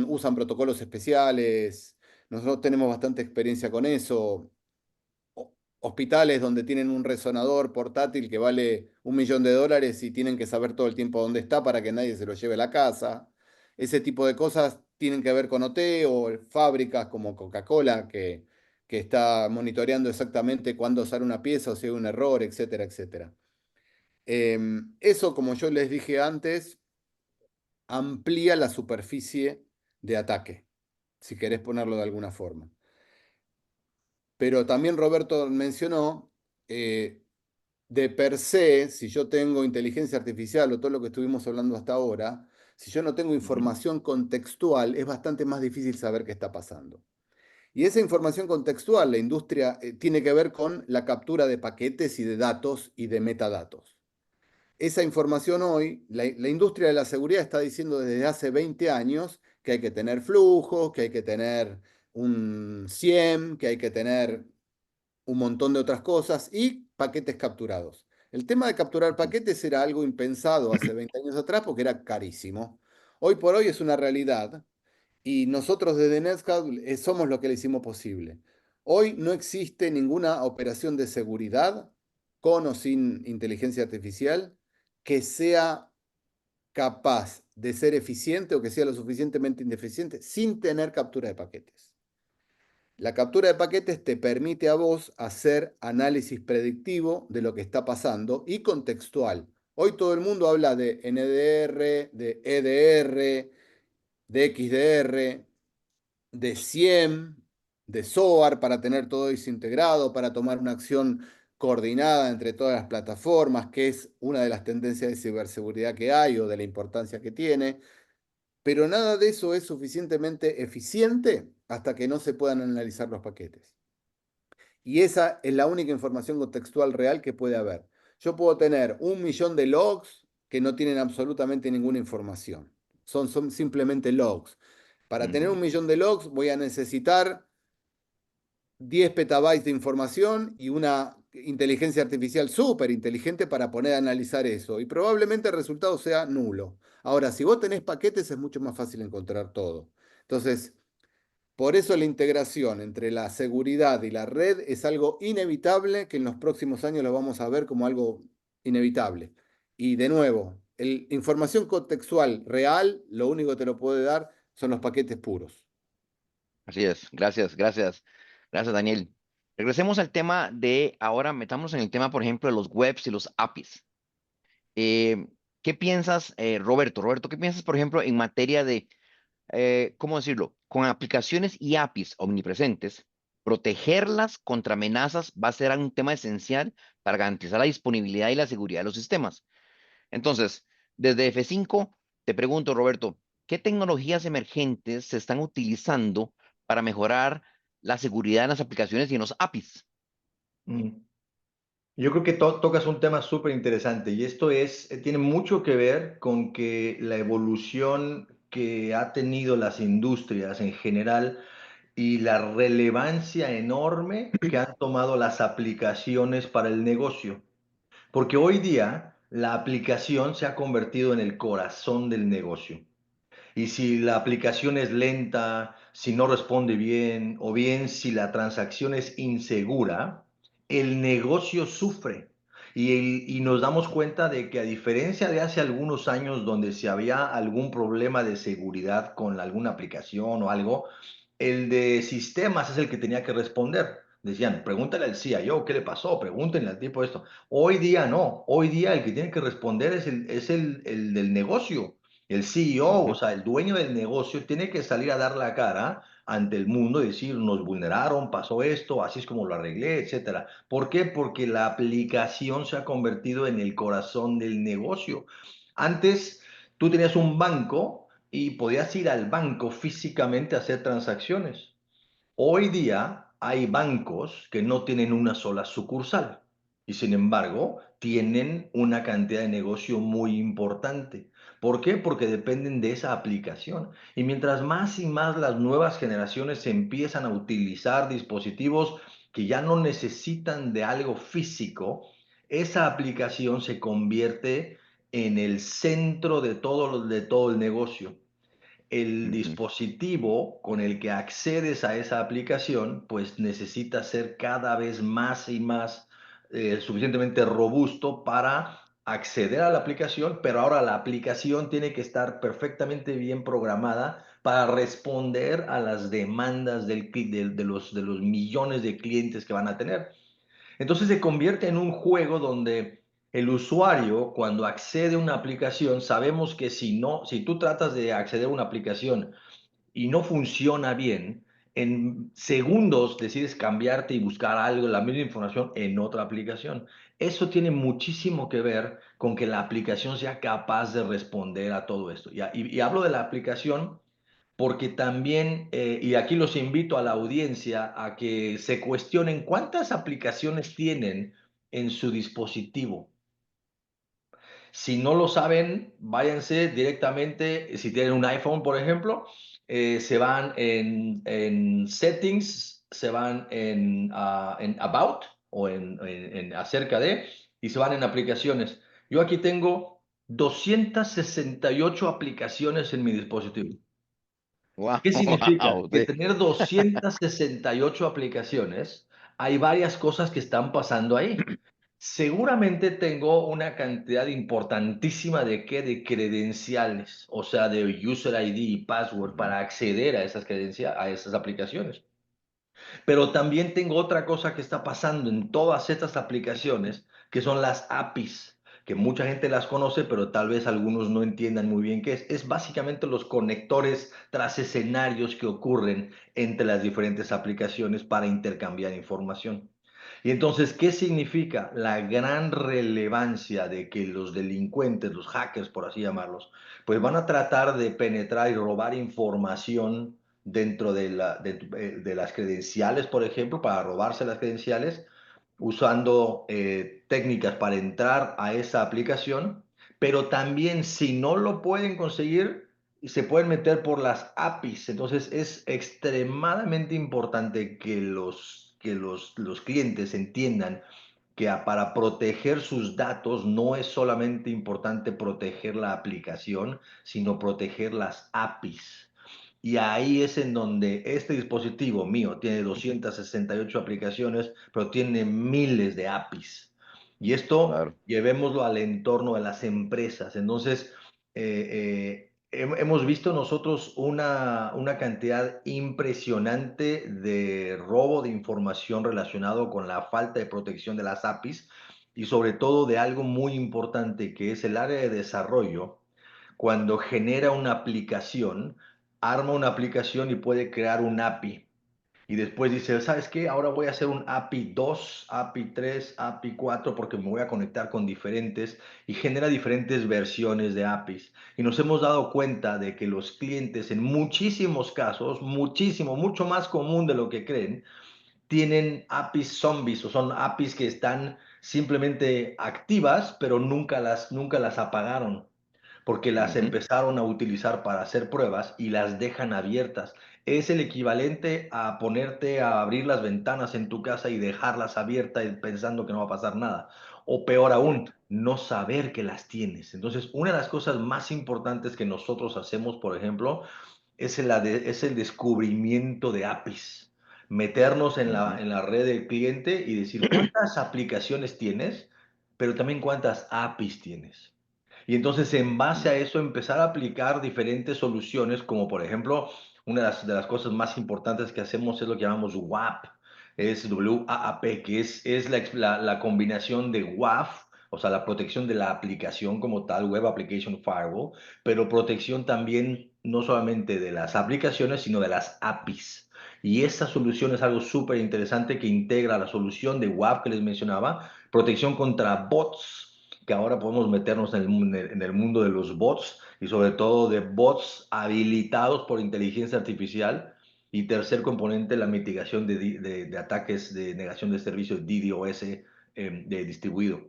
usan protocolos especiales. Nosotros tenemos bastante experiencia con eso. Hospitales donde tienen un resonador portátil que vale $1 millón y tienen que saber todo el tiempo dónde está para que nadie se lo lleve a la casa. Ese tipo de cosas tienen que ver con OT o fábricas como Coca-Cola que está monitoreando exactamente cuándo sale una pieza o si hay un error, etcétera, etcétera. Eso, como yo les dije antes, amplía la superficie de ataque, si querés ponerlo de alguna forma. Pero también Roberto mencionó, de per se, si yo tengo inteligencia artificial o todo lo que estuvimos hablando hasta ahora, si yo no tengo Ujú. información contextual, es bastante más difícil saber qué está pasando. Y esa información contextual, la industria, tiene que ver con la captura de paquetes y de datos y de metadatos. Esa información hoy, la industria de la seguridad está diciendo desde hace 20 años que hay que tener flujos, que hay que tener un SIEM, que hay que tener un montón de otras cosas y paquetes capturados. El tema de capturar paquetes era algo impensado hace 20 años atrás porque era carísimo. Hoy por hoy es una realidad y nosotros desde Netscout somos lo que le hicimos posible. Hoy no existe ninguna operación de seguridad con o sin inteligencia artificial que sea capaz de ser eficiente o que sea lo suficientemente ineficiente sin tener captura de paquetes. La captura de paquetes te permite a vos hacer análisis predictivo de lo que está pasando y contextual. Hoy todo el mundo habla de NDR, de EDR, de XDR, de SIEM, de SOAR para tener todo eso integrado, para tomar una acción coordinada entre todas las plataformas, que es una de las tendencias de ciberseguridad que hay o de la importancia que tiene. Pero nada de eso es suficientemente eficiente hasta que no se puedan analizar los paquetes. Y esa es la única información contextual real que puede haber. Yo puedo tener 1 millón de logs que no tienen absolutamente ninguna información. Son simplemente logs. Para tener Ujú. 1 millón de logs voy a necesitar 10 petabytes de información y una inteligencia artificial súper inteligente para poner a analizar eso. Y probablemente el resultado sea nulo. Ahora, si vos tenés paquetes es mucho más fácil encontrar todo. Entonces, por eso la integración entre la seguridad y la red es algo inevitable que en los próximos años lo vamos a ver como algo inevitable. Y de nuevo, información contextual real, lo único que te lo puede dar son los paquetes puros. Así es, gracias Daniel. Regresemos al tema de ahora, metamos en el tema, por ejemplo, de los webs y los APIs. Eh, ¿Qué piensas, Roberto? Roberto, ¿qué piensas, por ejemplo, en materia de ¿cómo decirlo? Con aplicaciones y APIs omnipresentes, protegerlas contra amenazas va a ser un tema esencial para garantizar la disponibilidad y la seguridad de los sistemas. Entonces, desde F5, te pregunto, Roberto, ¿qué tecnologías emergentes se están utilizando para mejorar la seguridad en las aplicaciones y en los APIs? Mm. Yo creo que tocas un tema súper interesante y esto tiene mucho que ver con que la evolución que ha tenido las industrias en general y la relevancia enorme que han tomado las aplicaciones para el negocio. Porque hoy día la aplicación se ha convertido en el corazón del negocio. Y si la aplicación es lenta, si no responde bien, o bien si la transacción es insegura, el negocio sufre. Y nos damos cuenta de que a diferencia de hace algunos años donde si había algún problema de seguridad con alguna aplicación o algo, el de sistemas es el que tenía que responder. Decían, pregúntale al CIO, ¿qué le pasó? Pregúntenle al tipo esto. Hoy día no, hoy día el que tiene que responder es el del negocio. El CEO, o Ujú. sea, el dueño del negocio, tiene que salir a dar la cara ante el mundo y decir, nos vulneraron, pasó esto, así es como lo arreglé, etcétera. ¿Por qué? Porque la aplicación se ha convertido en el corazón del negocio. Antes, tú tenías un banco y podías ir al banco físicamente a hacer transacciones. Hoy día hay bancos que no tienen una sola sucursal y sin embargo tienen una cantidad de negocio muy importante. ¿Por qué? Porque dependen de esa aplicación. Y mientras más y más las nuevas generaciones empiezan a utilizar dispositivos que ya no necesitan de algo físico, esa aplicación se convierte en el centro de todo el negocio. El Ujú. dispositivo con el que accedes a esa aplicación, pues necesita ser cada vez más y más suficientemente robusto para acceder a la aplicación, pero ahora la aplicación tiene que estar perfectamente bien programada para responder a las demandas de los millones de clientes que van a tener. Entonces se convierte en un juego donde el usuario, cuando accede a una aplicación, sabemos que si tú tratas de acceder a una aplicación y no funciona bien, en segundos decides cambiarte y buscar algo, la misma información en otra aplicación. Eso tiene muchísimo que ver con que la aplicación sea capaz de responder a todo esto. Y hablo de la aplicación porque también, y aquí los invito a la audiencia a que se cuestionen cuántas aplicaciones tienen en su dispositivo. Si no lo saben, váyanse directamente, si tienen un iPhone, por ejemplo, se van en Settings, se van en About o en acerca de, y se van en aplicaciones. Yo aquí tengo 268 aplicaciones en mi dispositivo. Wow, ¿Qué significa? wow, Que sí. tener 268 aplicaciones, hay varias cosas que están pasando ahí. Seguramente tengo una cantidad importantísima de credenciales, o sea, de user ID y password Ujú. para acceder a a esas aplicaciones. Pero también tengo otra cosa que está pasando en todas estas aplicaciones, que son las APIs, que mucha gente las conoce, pero tal vez algunos no entiendan muy bien qué es. Es básicamente los conectores tras escenarios que ocurren entre las diferentes aplicaciones para intercambiar información. Y entonces, ¿qué significa? La gran relevancia de que los delincuentes, los hackers, por así llamarlos, pues van a tratar de penetrar y robar información dentro de las credenciales, por ejemplo, para robarse las credenciales, usando técnicas para entrar a esa aplicación, pero también si no lo pueden conseguir, se pueden meter por las APIs. Entonces es extremadamente importante que los clientes entiendan que para proteger sus datos no es solamente importante proteger la aplicación, sino proteger las APIs. Y ahí es en donde este dispositivo mío tiene 268 aplicaciones, pero tiene miles de APIs. Y esto Claro. llevémoslo al entorno de las empresas. Entonces, hemos visto nosotros una cantidad impresionante de robo de información relacionado con la falta de protección de las APIs y sobre todo de algo muy importante que es el área de desarrollo. Cuando genera una aplicación, arma una aplicación y puede crear un API. Y después dice, ¿sabes qué? Ahora voy a hacer un API 2, API 3, API 4 porque me voy a conectar con diferentes y genera diferentes versiones de APIs. Y nos hemos dado cuenta de que los clientes en muchísimos casos, muchísimo, mucho más común de lo que creen, tienen APIs zombies o son APIs que están simplemente activas, pero nunca las apagaron porque las Ujú. empezaron a utilizar para hacer pruebas y las dejan abiertas. Es el equivalente a ponerte a abrir las ventanas en tu casa y dejarlas abiertas pensando que no va a pasar nada. O peor aún, no saber que las tienes. Entonces, una de las cosas más importantes que nosotros hacemos, por ejemplo, es el descubrimiento de APIs. Meternos Ujú, en la red del cliente y decir cuántas aplicaciones tienes, pero también cuántas APIs tienes. Y entonces en base a ujú, eso empezar a aplicar diferentes soluciones, como por ejemplo, una de las cosas más importantes que hacemos es lo que llamamos WAP, es WAAP, que es la combinación de WAF, o sea, la protección de la aplicación como tal, Web Application Firewall, pero protección también no solamente de las aplicaciones, sino de las APIs. Y esta solución es algo súper interesante que integra la solución de WAP que les mencionaba, protección contra bots, que ahora podemos meternos en el mundo de los bots y sobre todo de bots habilitados por inteligencia artificial. Y tercer componente, la mitigación de ataques de negación de servicio DDoS de distribuido.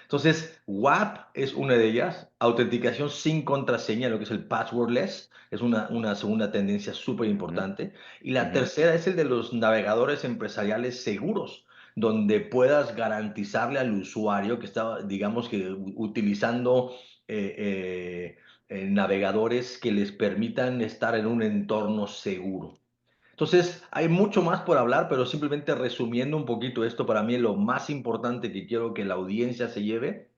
Entonces, WAP es una de ellas, autenticación sin contraseña, lo que es el passwordless, es una segunda tendencia súper ujú, importante. Y la ujú. tercera es el de los navegadores empresariales seguros, donde puedas garantizarle al usuario que está, digamos que utilizando navegadores que les permitan estar en un entorno seguro. Entonces, hay mucho más por hablar, pero simplemente resumiendo un poquito esto, para mí lo más importante que quiero que la audiencia se lleve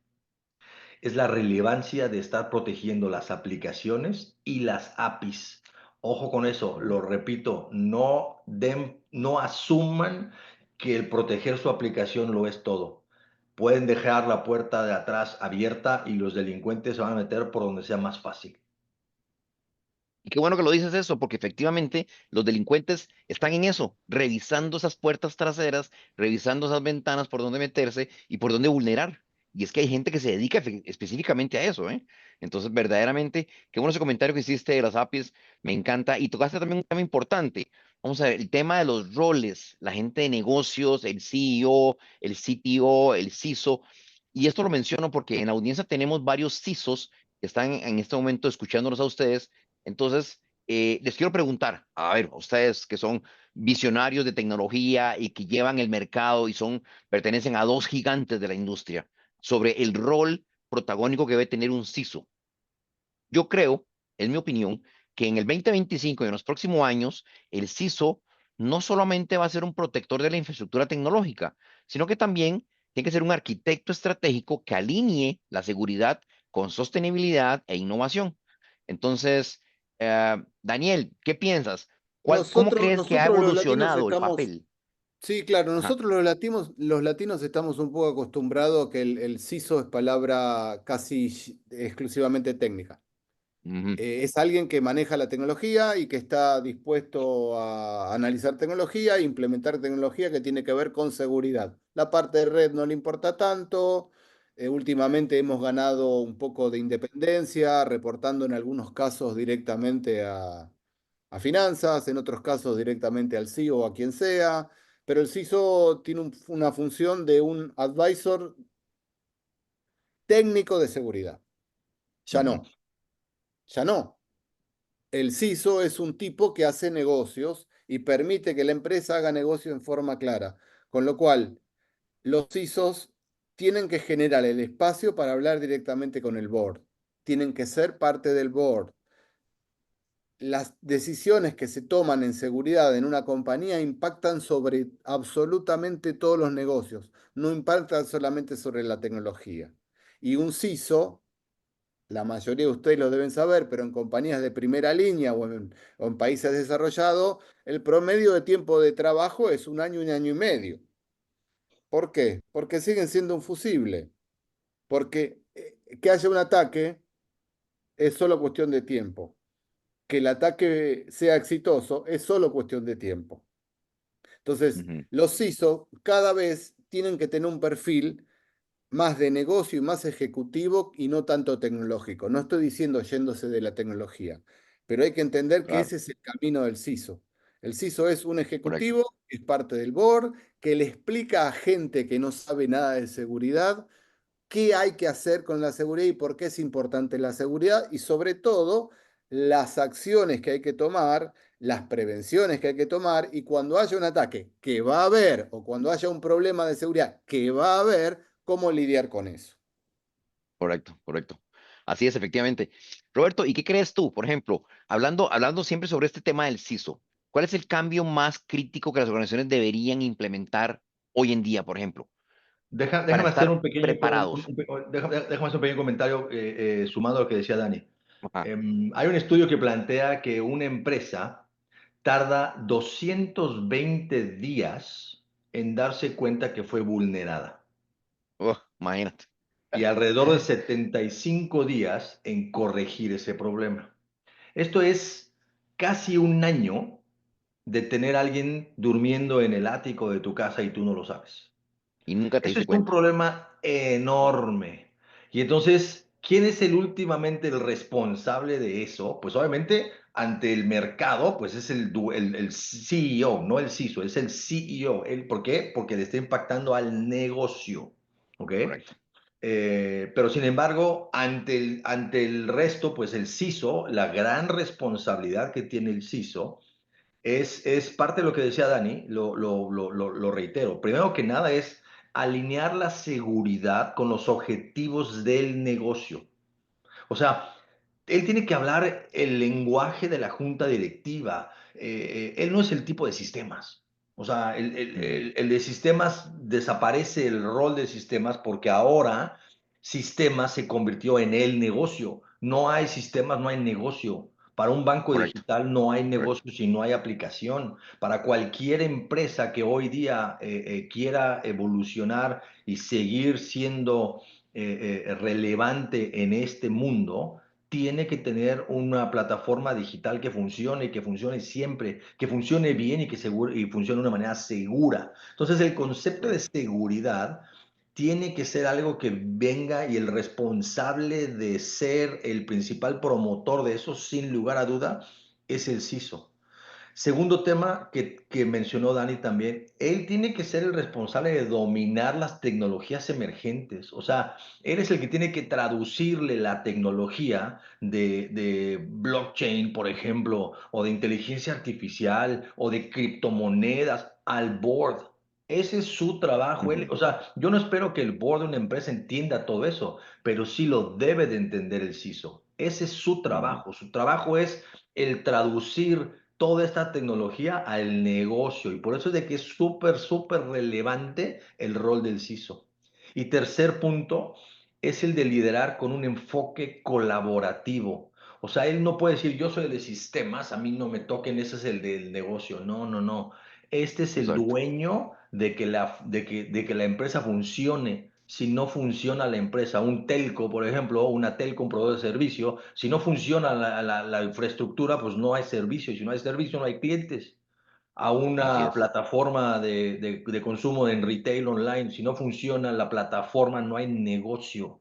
es la relevancia de estar protegiendo las aplicaciones y las APIs. Ojo con eso, lo repito, no asuman que el proteger su aplicación lo es todo. Pueden dejar la puerta de atrás abierta y los delincuentes se van a meter por donde sea más fácil. Y qué bueno que lo dices eso, porque efectivamente los delincuentes están en eso, revisando esas puertas traseras, revisando esas ventanas por donde meterse y por dónde vulnerar. Y es que hay gente que se dedica específicamente a eso, ¿eh? Entonces, verdaderamente, qué bueno ese comentario que hiciste de las APIs, me encanta. Y tocaste también un tema importante. Vamos a ver, el tema de los roles, la gente de negocios, el CEO, el CTO, el CISO. Y esto lo menciono porque en la audiencia tenemos varios CISOs que están en este momento escuchándonos a ustedes. Entonces, les quiero preguntar, a ver, ustedes que son visionarios de tecnología y que llevan el mercado y pertenecen a dos gigantes de la industria, sobre el rol protagónico que debe tener un CISO. Yo creo, en mi opinión, que en el 2025 y en los próximos años, el CISO no solamente va a ser un protector de la infraestructura tecnológica, sino que también tiene que ser un arquitecto estratégico que alinee la seguridad con sostenibilidad e innovación. Entonces, Daniel, ¿qué piensas? ¿Cómo crees que ha Nosotros los latinos evolucionado el estamos, papel? sí, claro, Ajá. nosotros los latinos estamos un poco acostumbrados a que el CISO es palabra casi exclusivamente técnica. Ujú, Es alguien que maneja la tecnología y que está dispuesto a analizar tecnología e implementar tecnología que tiene que ver con seguridad. La parte de red no le importa tanto. Últimamente hemos ganado un poco de independencia, reportando en algunos casos directamente a finanzas, en otros casos directamente al CEO o a quien sea. Pero el CISO tiene una función de un advisor técnico de seguridad. Ya Ujú. no, ya no. El CISO es un tipo que hace negocios y permite que la empresa haga negocio en forma clara. Con lo cual, los CISOs tienen que generar el espacio para hablar directamente con el board. Tienen que ser parte del board. Las decisiones que se toman en seguridad en una compañía impactan sobre absolutamente todos los negocios, no impactan solamente sobre la tecnología. Y un CISO, la mayoría de ustedes lo deben saber, pero en compañías de primera línea o en países desarrollados, el promedio de tiempo de trabajo es un año y medio. ¿Por qué? Porque siguen siendo un fusible. Porque que haya un ataque es solo cuestión de tiempo. Que el ataque sea exitoso es solo cuestión de tiempo. Entonces, ujú. los CISO cada vez tienen que tener un perfil más de negocio y más ejecutivo y no tanto tecnológico. No estoy diciendo yéndose de la tecnología, pero hay que entender que Claro, ese es el camino del CISO. El CISO es un correcto. ejecutivo, es parte del board, que le explica a gente que no sabe nada de seguridad qué hay que hacer con la seguridad y por qué es importante la seguridad y sobre todo las acciones que hay que tomar, las prevenciones que hay que tomar y cuando haya un ataque que va a haber o cuando haya un problema de seguridad que va a haber, cómo lidiar con eso. Correcto, correcto. Así es, efectivamente. Roberto, ¿y qué crees tú? Por ejemplo, hablando siempre sobre este tema del CISO, ¿cuál es el cambio más crítico que las organizaciones deberían implementar hoy en día, por ejemplo, para Déjame hacer estar un pequeño, preparados? déjame hacer un pequeño comentario sumado a lo que decía Dani. Ajá. Hay un estudio que plantea que una empresa tarda 220 días en darse cuenta que fue vulnerada Imagínate. y alrededor de 75 días en corregir ese problema. Esto es casi un año de tener a alguien durmiendo en el ático de tu casa y tú no lo sabes. Y nunca te Eso diste es un cuenta. problema enorme. Y entonces, ¿quién es últimamente el responsable de eso? Pues obviamente ante el mercado, pues es el CEO, no el CISO, es el CEO. ¿Por qué? Porque le está impactando al negocio. ¿Ok? Correcto. Pero sin embargo, ante el resto, pues el CISO, la gran responsabilidad que tiene el CISO es parte de lo que decía Dani, lo reitero. Primero que nada es alinear la seguridad con los objetivos del negocio. O sea, él tiene que hablar el lenguaje de la junta directiva. Él no es el tipo de sistemas. O sea, Mm, el de sistemas desaparece el rol de sistemas porque ahora sistemas se convirtió en el negocio. No hay sistemas, no hay negocio. Para un banco correcto, digital no hay correcto. negocio si no hay aplicación. Para cualquier empresa que hoy día quiera evolucionar y seguir siendo relevante en este mundo, tiene que tener una plataforma digital que funcione siempre, que funcione bien y funcione de una manera segura. Entonces, el concepto de Correcto. seguridad tiene que ser algo que venga y el responsable de ser el principal promotor de eso, sin lugar a duda, es el CISO. Segundo tema que mencionó Dani también, él tiene que ser el responsable de dominar las tecnologías emergentes. O sea, él es el que tiene que traducirle la tecnología de blockchain, por ejemplo, o de inteligencia artificial, o de criptomonedas al board. Ese es su trabajo. Ujú, O sea, yo no espero que el board de una empresa entienda todo eso, pero sí lo debe de entender el CISO. Ese es su ujú. trabajo. Su trabajo es el traducir toda esta tecnología al negocio y por eso es de que es súper, súper relevante el rol del CISO. Y tercer punto es el de liderar con un enfoque colaborativo. O sea, él no puede decir, yo soy de sistemas, a mí no me toquen, ese es el del negocio. No, no, no. Este es el Exacto. dueño de que la empresa funcione. Si no funciona la empresa, un telco, por ejemplo, una telco, un proveedor de servicio, si no funciona la infraestructura, pues no hay servicio. Y si no hay servicio, no hay clientes. A Así una es. plataforma de consumo en retail online, si no funciona la plataforma, no hay negocio.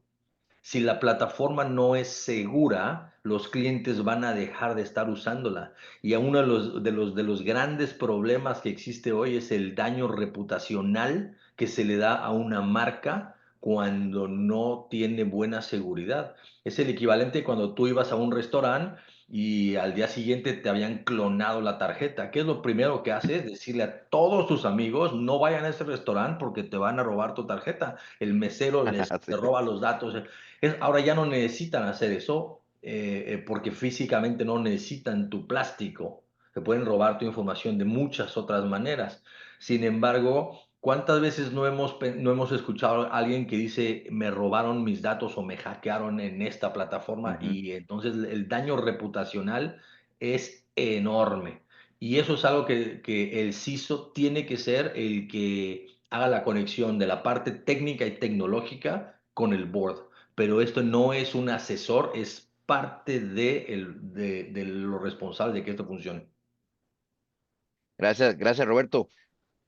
Si la plataforma no es segura, los clientes van a dejar de estar usándola. Y a uno de los grandes problemas que existe hoy es el daño reputacional que se le da a una marca cuando no tiene buena seguridad. Es el equivalente cuando tú ibas a un restaurante y al día siguiente te habían clonado la tarjeta. ¿Qué es lo primero que haces? Decirle a todos tus amigos, no vayan a ese restaurante porque te van a robar tu tarjeta. El mesero les Sí. roba los datos. Ahora ya no necesitan hacer eso porque físicamente no necesitan tu plástico. Se pueden robar tu información de muchas otras maneras. Sin embargo, ¿cuántas veces no hemos escuchado a alguien que dice, me robaron mis datos o me hackearon en esta plataforma? Ujú. Y entonces el daño reputacional es enorme. Y eso es algo que el CISO tiene que ser el que haga la conexión de la parte técnica y tecnológica con el board, pero esto no es un asesor, es parte de lo responsable de que esto funcione. Gracias, gracias, Roberto.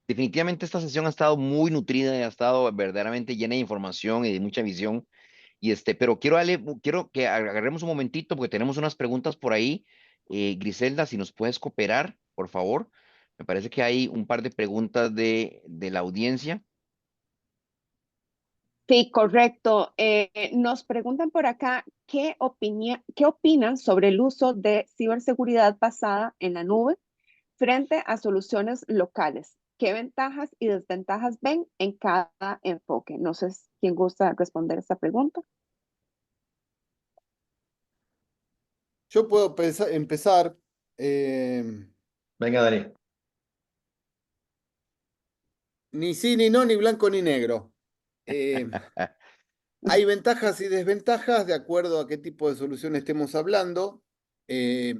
Definitivamente esta sesión ha estado muy nutrida y ha estado verdaderamente llena de información y de mucha visión. Pero quiero que agarremos un momentito porque tenemos unas preguntas por ahí. Griselda, si nos puedes cooperar, por favor. Me parece que hay un par de preguntas de la audiencia. Sí, correcto. Nos preguntan por acá qué opinan sobre el uso de ciberseguridad basada en la nube frente a soluciones locales. ¿Qué ventajas y desventajas ven en cada enfoque? No sé quién gusta responder esta pregunta. Yo puedo empezar. Venga, Dani. Ni sí, ni no, ni blanco, ni negro. Eh, Hay ventajas y desventajas de acuerdo a qué tipo de solución estemos hablando. Eh,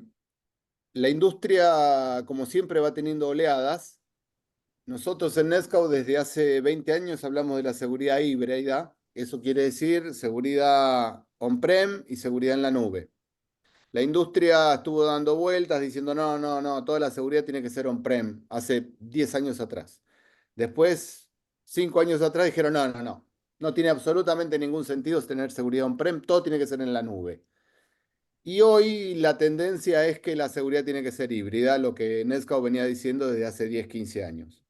la industria, como siempre, va teniendo oleadas. Nosotros en Nescau desde hace 20 años hablamos de la seguridad híbrida. Eso quiere decir seguridad on-prem y seguridad en la nube. La industria estuvo dando vueltas diciendo, no, no, no, toda la seguridad tiene que ser on-prem, hace 10 años atrás. Después, 5 años atrás dijeron, no, no, no, no tiene absolutamente ningún sentido tener seguridad on-prem, todo tiene que ser en la nube. Y hoy la tendencia es que la seguridad tiene que ser híbrida, lo que Nescau venía diciendo desde hace 10, 15 años.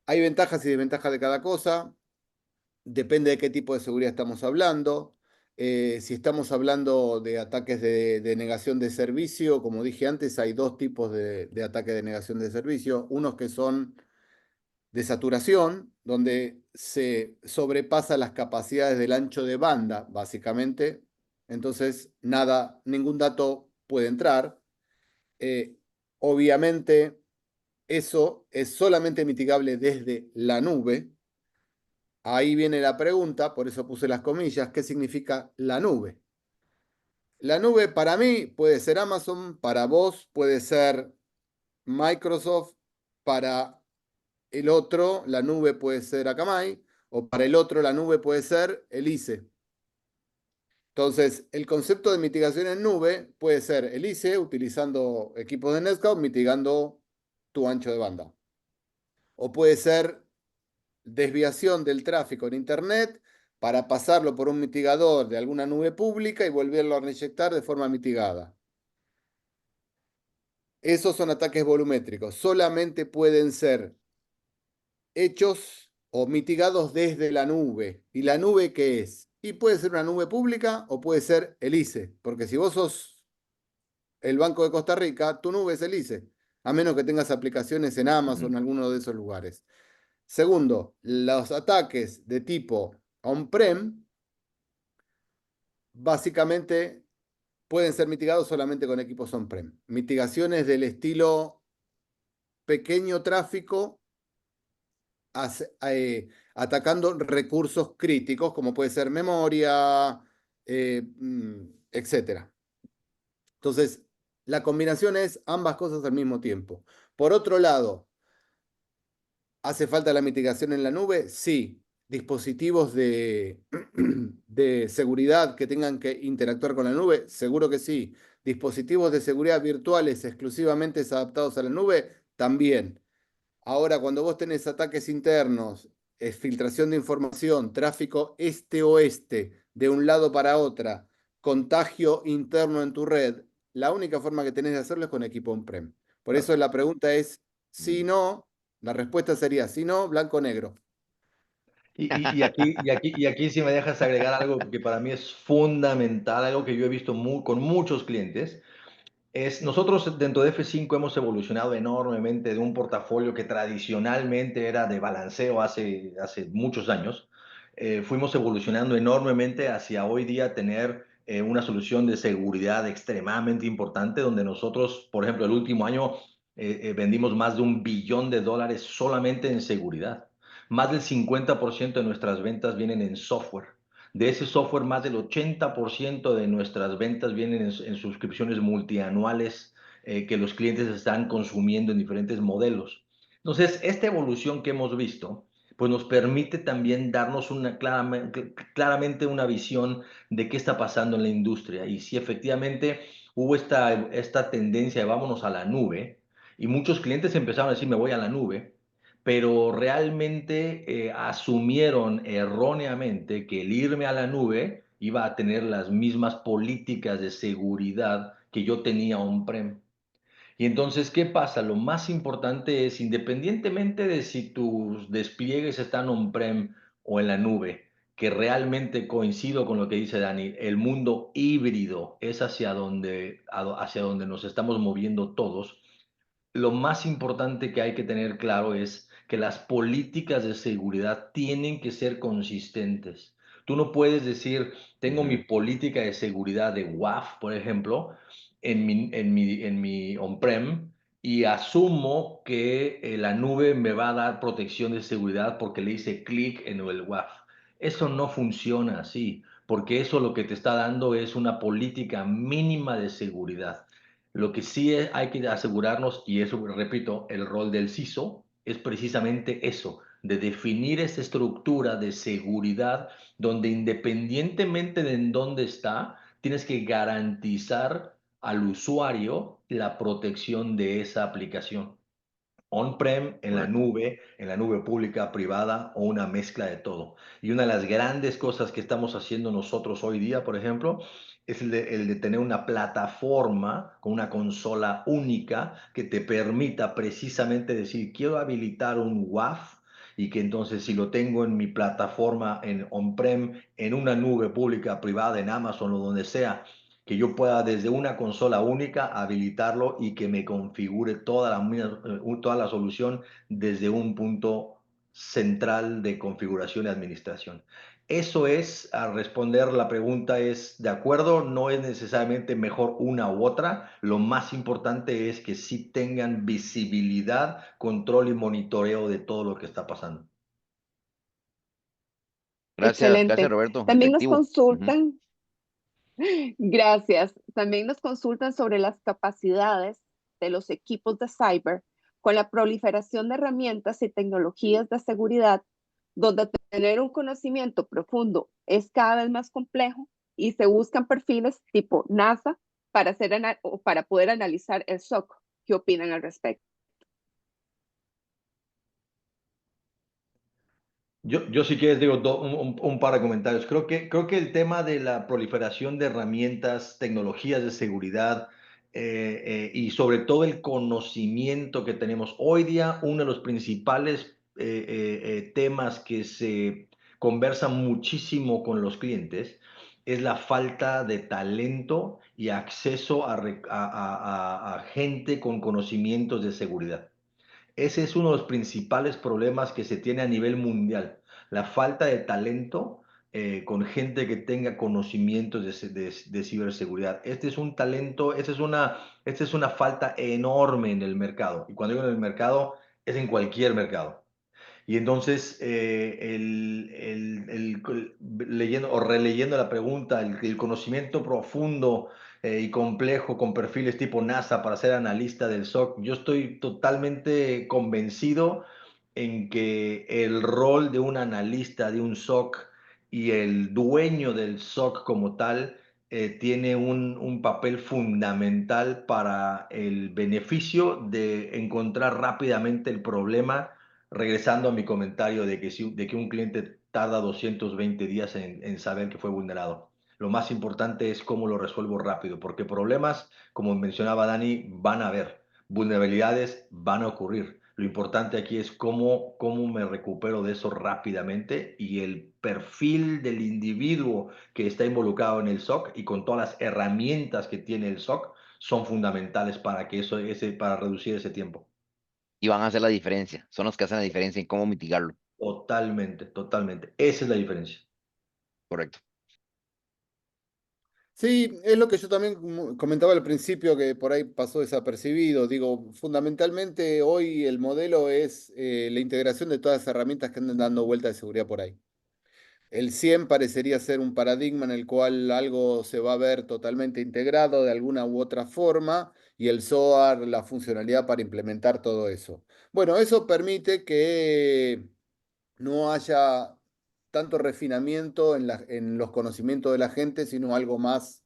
Hay ventajas y desventajas de cada cosa. Depende de qué tipo de seguridad estamos hablando. Si estamos hablando de ataques de negación de servicio, como dije antes, hay dos tipos de ataques de negación de servicio. Unos que son de saturación, donde se sobrepasa las capacidades del ancho de banda, básicamente. Entonces, nada, ningún dato puede entrar. Eh, Obviamente, eso es solamente mitigable desde la nube. Ahí viene la pregunta, por eso puse las comillas, ¿qué significa la nube? La nube para mí puede ser Amazon, para vos puede ser Microsoft, para el otro la nube puede ser Akamai, o para el otro la nube puede ser Elise. Entonces, el concepto de mitigación en nube puede ser Elise utilizando equipos de Netscout mitigando tu ancho de banda. O puede ser desviación del tráfico en Internet para pasarlo por un mitigador de alguna nube pública y volverlo a reinyectar de forma mitigada. Esos son ataques volumétricos. Solamente pueden ser hechos o mitigados desde la nube. ¿Y la nube qué es? Y puede ser una nube pública o puede ser el ICE, porque si vos sos el Banco de Costa Rica, tu nube es el ICE, a menos que tengas aplicaciones en Amazon o en alguno de esos lugares. Segundo, los ataques de tipo on-prem básicamente pueden ser mitigados solamente con equipos on-prem. Mitigaciones del estilo pequeño tráfico atacando recursos críticos, como puede ser memoria, etcétera. Entonces, la combinación es ambas cosas al mismo tiempo. Por otro lado, ¿hace falta la mitigación en la nube? Sí. ¿Dispositivos de seguridad que tengan que interactuar con la nube? Seguro que sí. ¿Dispositivos de seguridad virtuales exclusivamente adaptados a la nube? También. Ahora, cuando vos tenés ataques internos, filtración de información, tráfico este-oeste, de un lado para otra, contagio interno en tu red, la única forma que tenés de hacerlo es con equipo on-prem. Por eso la pregunta es, si no, la respuesta sería, si no, blanco-negro. Y aquí si me dejas agregar algo que para mí es fundamental, algo que yo he visto con muchos clientes. Nosotros dentro de F5 hemos evolucionado enormemente de un portafolio que tradicionalmente era de balanceo hace muchos años. Fuimos evolucionando enormemente hacia hoy día tener una solución de seguridad extremadamente importante, donde nosotros, por ejemplo, el último año vendimos más de $1 billón solamente en seguridad. Más del 50% de nuestras ventas vienen en software. De ese software, más del 80% de nuestras ventas vienen en suscripciones multianuales que los clientes están consumiendo en diferentes modelos. Entonces, esta evolución que hemos visto, pues nos permite también darnos claramente una visión de qué está pasando en la industria y si efectivamente hubo esta tendencia de vámonos a la nube y muchos clientes empezaron a decir me voy a la nube, pero realmente asumieron erróneamente que el irme a la nube iba a tener las mismas políticas de seguridad que yo tenía on-prem. Y entonces, ¿qué pasa? Lo más importante es, independientemente de si tus despliegues están on-prem o en la nube, que realmente coincido con lo que dice Dani, el mundo híbrido es hacia donde nos estamos moviendo todos. lo más importante que hay que tener claro es que las políticas de seguridad tienen que ser consistentes. Tú no puedes decir, tengo mi política de seguridad de WAF, por ejemplo, en mi on-prem y asumo que la nube me va a dar protección de seguridad porque le hice clic en el WAF. Eso no funciona así, porque eso lo que te está dando es una política mínima de seguridad. Lo que sí hay que asegurarnos, y eso, repito, el rol del CISO es precisamente eso, de definir esa estructura de seguridad donde independientemente de en dónde está, tienes que garantizar al usuario la protección de esa aplicación on-prem, Correcto. en la nube pública, privada o una mezcla de todo. Y una de las grandes cosas que estamos haciendo nosotros hoy día, por ejemplo, es el de tener una plataforma con una consola única que te permita precisamente decir, quiero habilitar un WAF y que entonces si lo tengo en mi plataforma en on-prem, en una nube pública, privada, en Amazon o donde sea, que yo pueda desde una consola única habilitarlo y que me configure toda la solución desde un punto central de configuración y administración. Eso es, a responder la pregunta es, de acuerdo, no es necesariamente mejor una u otra, lo más importante es que sí tengan visibilidad, control y monitoreo de todo lo que está pasando. Gracias Excelente. Roberto, También nos efectivo. consultan, gracias, también nos consultan sobre las capacidades de los equipos de cyber con la proliferación de herramientas y tecnologías de seguridad, donde tener un conocimiento profundo es cada vez más complejo y se buscan perfiles tipo NASA para, o para poder analizar el SOC. ¿Qué opinan al respecto? Yo si quieres digo un par de comentarios. Creo que el tema de la proliferación de herramientas, tecnologías de seguridad y sobre todo el conocimiento que tenemos hoy día, uno de los principales temas que se conversan muchísimo con los clientes es la falta de talento y acceso a gente con conocimientos de seguridad. Ese es uno de los principales problemas que se tiene a nivel mundial, la falta de talento con gente que tenga conocimientos de ciberseguridad. Este es un talento, esta es una falta enorme en el mercado. Y cuando digo en el mercado, es en cualquier mercado. Y entonces, leyendo o releyendo la pregunta, el conocimiento profundo y complejo con perfiles tipo NASA para ser analista del SOC, yo estoy totalmente convencido en que el rol de un analista de un SOC y el dueño del SOC como tal tiene un papel fundamental para el beneficio de encontrar rápidamente el problema, regresando a mi comentario de que un cliente tarda 220 días en saber que fue vulnerado. Lo más importante es cómo lo resuelvo rápido, porque problemas, como mencionaba Dani, van a haber, vulnerabilidades van a ocurrir. Lo importante aquí es cómo me recupero de eso rápidamente y el perfil del individuo que está involucrado en el SOC y con todas las herramientas que tiene el SOC son fundamentales para para reducir ese tiempo. Y van a hacer la diferencia. Son los que hacen la diferencia en cómo mitigarlo. Totalmente, totalmente. Esa es la diferencia. Correcto. Sí, es lo que yo también comentaba al principio, que por ahí pasó desapercibido. Digo, fundamentalmente hoy el modelo es la integración de todas las herramientas que andan dando vuelta de seguridad por ahí. El 100 parecería ser un paradigma en el cual algo se va a ver totalmente integrado de alguna u otra forma y el SOAR, la funcionalidad para implementar todo eso. Bueno, eso permite que no haya tanto refinamiento en los conocimientos de la gente, sino algo más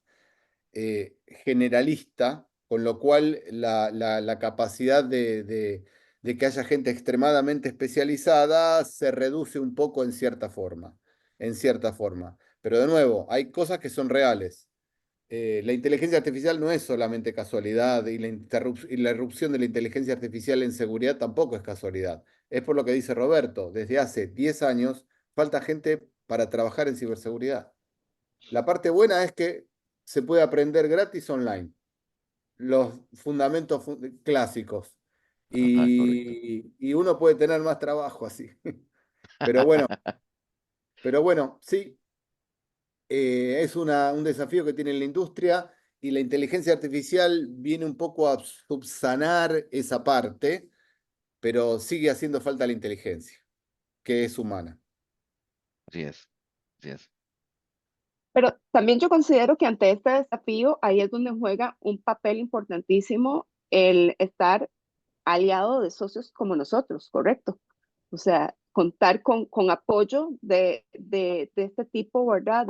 generalista, con lo cual la capacidad de que haya gente extremadamente especializada se reduce un poco en cierta forma. Pero de nuevo, hay cosas que son reales. La inteligencia artificial no es solamente casualidad y y la irrupción de la inteligencia artificial en seguridad tampoco es casualidad. Es por lo que dice Roberto, desde hace 10 años falta gente para trabajar en ciberseguridad. La parte buena es que se puede aprender gratis online, los fundamentos clásicos. Ajá, correcto. y uno puede tener más trabajo así. Pero bueno, sí, es un desafío que tiene la industria y la inteligencia artificial viene un poco a subsanar esa parte, pero sigue haciendo falta la inteligencia, que es humana. Así es, así es. Pero también yo considero que ante este desafío, ahí es donde juega un papel importantísimo el estar aliado de socios como nosotros, ¿correcto? O sea, contar con apoyo de este tipo, ¿verdad?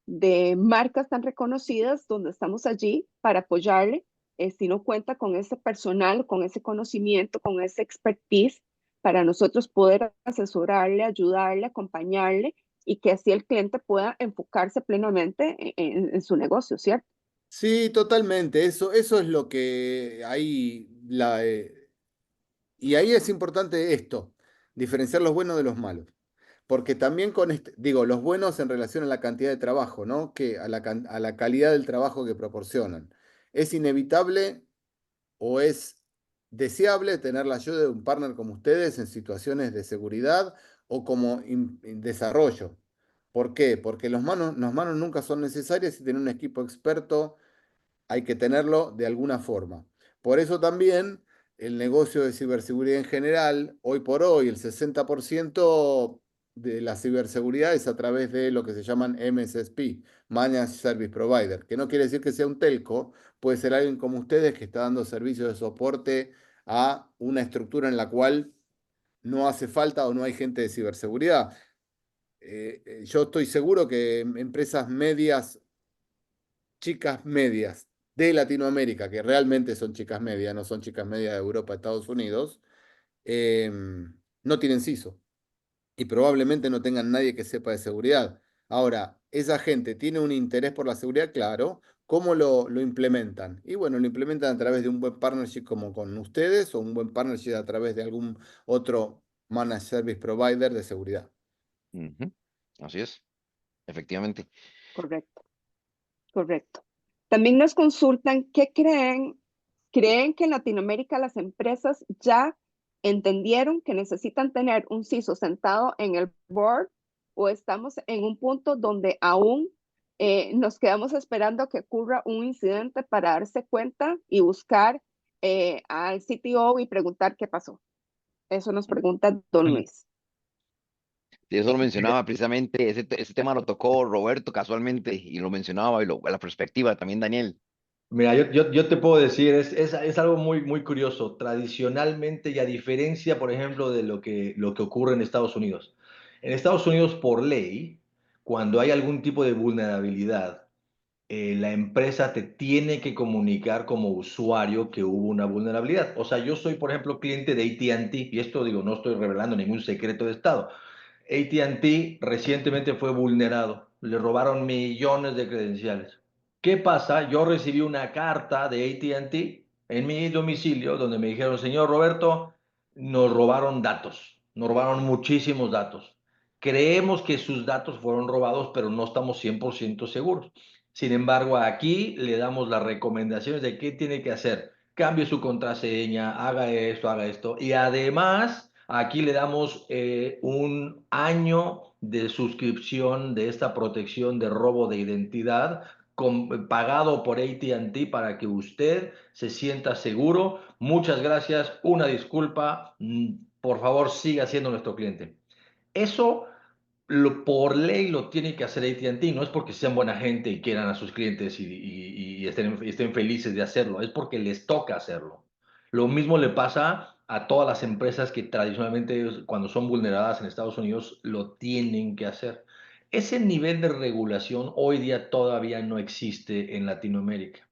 De marcas tan reconocidas donde estamos allí para apoyarle, si no cuenta con ese personal, con ese conocimiento, con ese expertise, para nosotros poder asesorarle, ayudarle, acompañarle y que así el cliente pueda enfocarse plenamente en su negocio, ¿cierto? Sí, totalmente. Eso es lo que y ahí es importante esto, diferenciar los buenos de los malos. Porque también con digo, los buenos en relación a la cantidad de trabajo, ¿no? Que a la calidad del trabajo que proporcionan. Es inevitable o es deseable tener la ayuda de un partner como ustedes en situaciones de seguridad o como en desarrollo. ¿Por qué? Porque los manos nunca son necesarias y tener un equipo experto hay que tenerlo de alguna forma. Por eso también el negocio de ciberseguridad en general, hoy por hoy, el 60% de la ciberseguridad es a través de lo que se llaman MSSP, Managed Service Provider, que no quiere decir que sea un telco, puede ser alguien como ustedes que está dando servicios de soporte a una estructura en la cual no hace falta o no hay gente de ciberseguridad. Yo estoy seguro que empresas medias, chicas medias de Latinoamérica, que realmente son chicas medias, no son chicas medias de Europa, Estados Unidos, eh, no tienen CISO y probablemente no tengan nadie que sepa de seguridad. Ahora, esa gente tiene un interés por la seguridad, claro. ¿Cómo lo implementan? Y bueno, lo implementan a través de un buen partnership como con ustedes o un buen partnership a través de algún otro managed service provider de seguridad. Ujú. Así es, efectivamente. Correcto. Correcto. También nos consultan qué creen que en Latinoamérica las empresas ya entendieron que necesitan tener un CISO sentado en el board o estamos en un punto donde aún nos quedamos esperando que ocurra un incidente para darse cuenta y buscar al CTO y preguntar qué pasó. Eso nos pregunta Don Luis. Y eso lo mencionaba precisamente, ese tema lo tocó Roberto casualmente y lo mencionaba y la perspectiva también Daniel. Mira, yo te puedo decir, es algo muy curioso. Tradicionalmente, y a diferencia, por ejemplo, de lo que ocurre en Estados Unidos. En Estados Unidos, por ley, cuando hay algún tipo de vulnerabilidad, la empresa te tiene que comunicar como usuario que hubo una vulnerabilidad. O sea, yo soy, por ejemplo, cliente de AT&T, y esto digo, no estoy revelando ningún secreto de Estado. AT&T recientemente fue vulnerado, le robaron millones de credenciales. ¿Qué pasa? Yo recibí una carta de AT&T en mi domicilio donde me dijeron, señor Roberto, nos robaron datos, nos robaron muchísimos datos. Creemos que sus datos fueron robados, pero no estamos 100% seguros. Sin embargo, aquí le damos las recomendaciones de qué tiene que hacer. Cambie su contraseña, haga esto. Y además, aquí le damos un año de suscripción de esta protección de robo de identidad pagado por AT&T para que usted se sienta seguro. Muchas gracias. Una disculpa. Por favor, siga siendo nuestro cliente. Eso por ley lo tiene que hacer AT&T, no es porque sean buena gente y quieran a sus clientes y estén felices de hacerlo, es porque les toca hacerlo. Lo mismo le pasa a todas las empresas que tradicionalmente cuando son vulneradas en Estados Unidos lo tienen que hacer. Ese nivel de regulación hoy día todavía no existe en Latinoamérica.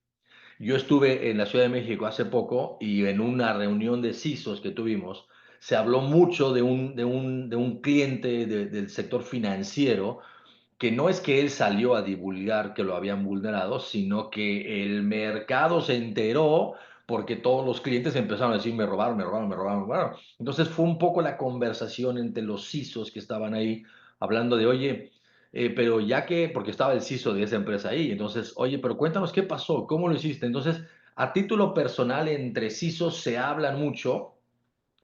Yo estuve en la Ciudad de México hace poco y en una reunión de CISOs que tuvimos, se habló mucho de un cliente del sector financiero que no es que él salió a divulgar que lo habían vulnerado, sino que el mercado se enteró porque todos los clientes empezaron a decir, me robaron, me robaron, me robaron, me robaron. Entonces fue un poco la conversación entre los CISOs que estaban ahí hablando de, oye, pero ya que, porque estaba el CISO de esa empresa ahí, entonces, oye, pero cuéntanos qué pasó, cómo lo hiciste. Entonces, A título personal, entre CISOs se hablan mucho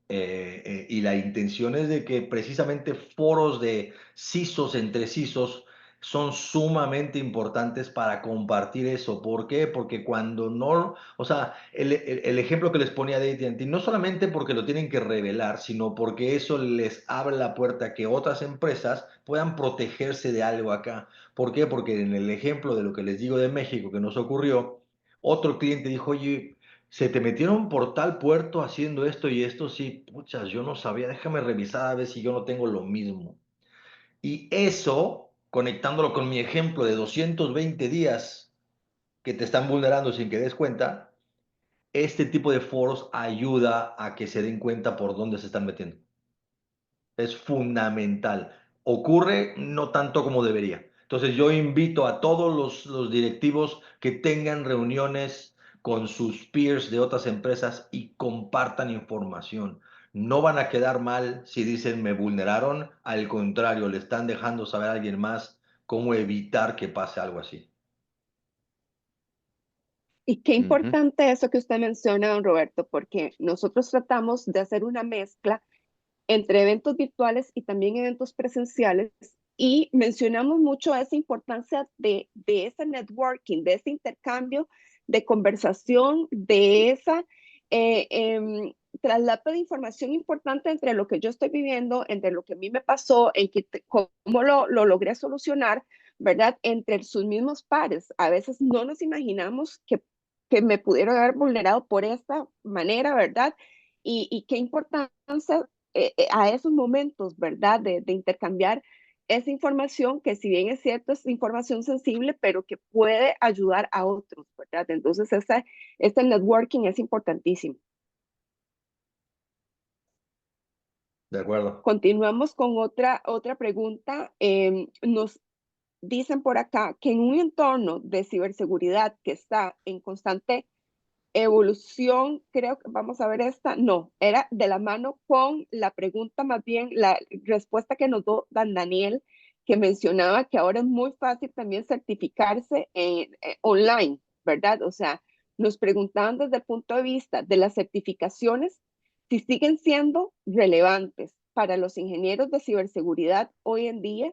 y la intención es de que precisamente foros de CISOs entre CISOs son sumamente importantes para compartir eso. ¿Por qué? Porque cuando no, o sea, el ejemplo que les ponía de AT&T, no solamente porque lo tienen que revelar, sino porque eso les abre la puerta a que otras empresas puedan protegerse de algo acá. ¿Por qué? Porque en el ejemplo de lo que les digo de México que nos ocurrió, otro cliente dijo, oye, se te metieron por tal puerto haciendo esto y esto, sí, puchas, yo no sabía, déjame revisar a ver si yo no tengo lo mismo. Y eso, conectándolo con mi ejemplo de 220 días que te están vulnerando sin que des cuenta, este tipo de foros ayuda a que se den cuenta por dónde se están metiendo. Es fundamental. Ocurre no tanto como debería. Entonces yo invito a todos los directivos que tengan reuniones con sus peers de otras empresas y compartan información. No van a quedar mal si dicen me vulneraron, al contrario, le están dejando saber a alguien más cómo evitar que pase algo así. Y qué Ujú. importante eso que usted menciona, don Roberto, porque nosotros tratamos de hacer una mezcla entre eventos virtuales y también eventos presenciales y mencionamos mucho esa importancia de ese networking, de ese intercambio de conversación, de esa eh, eh, traslado de información importante entre lo que yo estoy viviendo, entre lo que a mí me pasó, en que cómo lo logré solucionar, ¿verdad? Entre sus mismos pares. A veces no nos imaginamos que me pudieron haber vulnerado por esta manera, ¿verdad? Y qué importancia a esos momentos, ¿verdad? De intercambiar esa información que si bien es cierto es información sensible, pero que puede ayudar a otros, ¿verdad? Entonces, este networking es importantísimo. De acuerdo. Continuamos con otra pregunta. Nos dicen por acá que en un entorno de ciberseguridad que está en constante evolución, creo que vamos a ver esta, no, era de la mano con la pregunta, más bien la respuesta que nos dio Dan Daniel, que mencionaba que ahora es muy fácil también certificarse online, ¿verdad? O sea, nos preguntaban desde el punto de vista de las certificaciones, si siguen siendo relevantes para los ingenieros de ciberseguridad hoy en día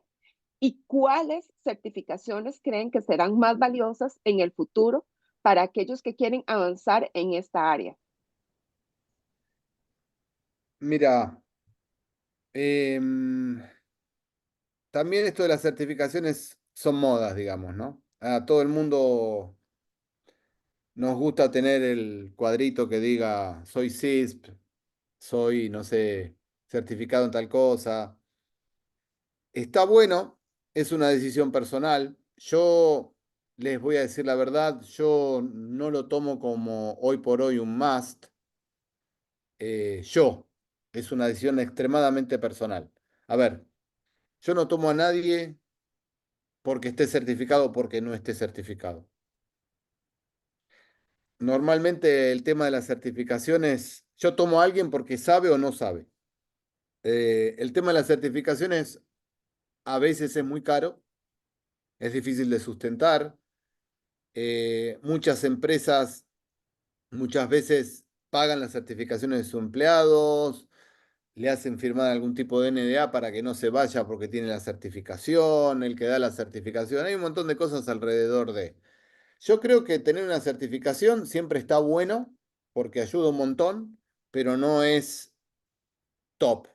y cuáles certificaciones creen que serán más valiosas en el futuro para aquellos que quieren avanzar en esta área. Mira, también esto de las certificaciones son modas, digamos, ¿no? A todo el mundo nos gusta tener el cuadrito que diga soy CISP, soy, no sé, certificado en tal cosa. Está bueno, es una decisión personal. Yo les voy a decir la verdad, yo no lo tomo como hoy por hoy un must. Yo, es una decisión extremadamente personal. A ver, yo no tomo a nadie porque esté certificado o porque no esté certificado. Normalmente el tema de las certificaciones, yo tomo a alguien porque sabe o no sabe. El tema de las certificaciones a veces es muy caro, es difícil de sustentar. Muchas empresas muchas veces pagan las certificaciones de sus empleados, le hacen firmar algún tipo de NDA para que no se vaya porque tiene la certificación, el que da la certificación. Hay un montón de cosas alrededor de. Yo creo que tener una certificación siempre está bueno porque ayuda un montón, pero no es top.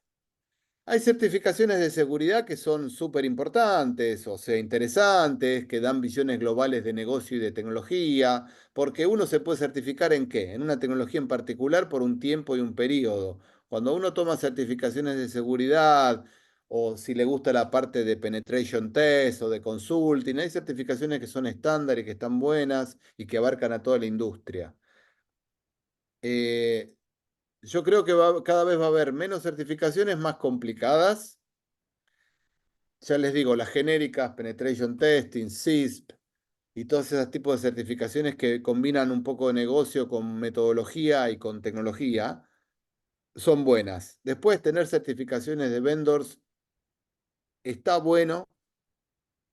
Hay certificaciones de seguridad que son súper importantes, o sea, interesantes, que dan visiones globales de negocio y de tecnología, porque uno se puede certificar en qué, en una tecnología en particular por un tiempo y un periodo. Cuando uno toma certificaciones de seguridad, o si le gusta la parte de penetration test o de consulting, hay certificaciones que son estándar y que están buenas y que abarcan a toda la industria. Eh, yo creo que cada vez va a haber menos certificaciones más complicadas. Ya les digo, las genéricas, Penetration Testing, CISP y todos esos tipos de certificaciones que combinan un poco de negocio con metodología y con tecnología, son buenas. Después, tener certificaciones de vendors está bueno,